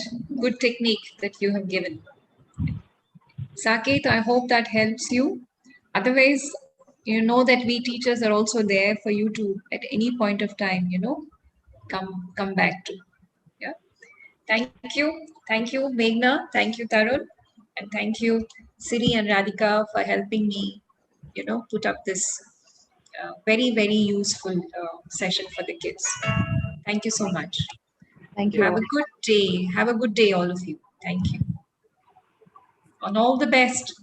technique that you have given. Saket, I hope that helps you. Otherwise, you know that we teachers are also there for you to, at any point of time, come back to. Yeah. Thank you, Meghna. Thank you, Tarun, and thank you, Siri and Radhika, for helping me, put up this very useful session for the kids. Thank you so much. Thank you. Have a good day. Have a good day, all of you. Thank you. And all the best.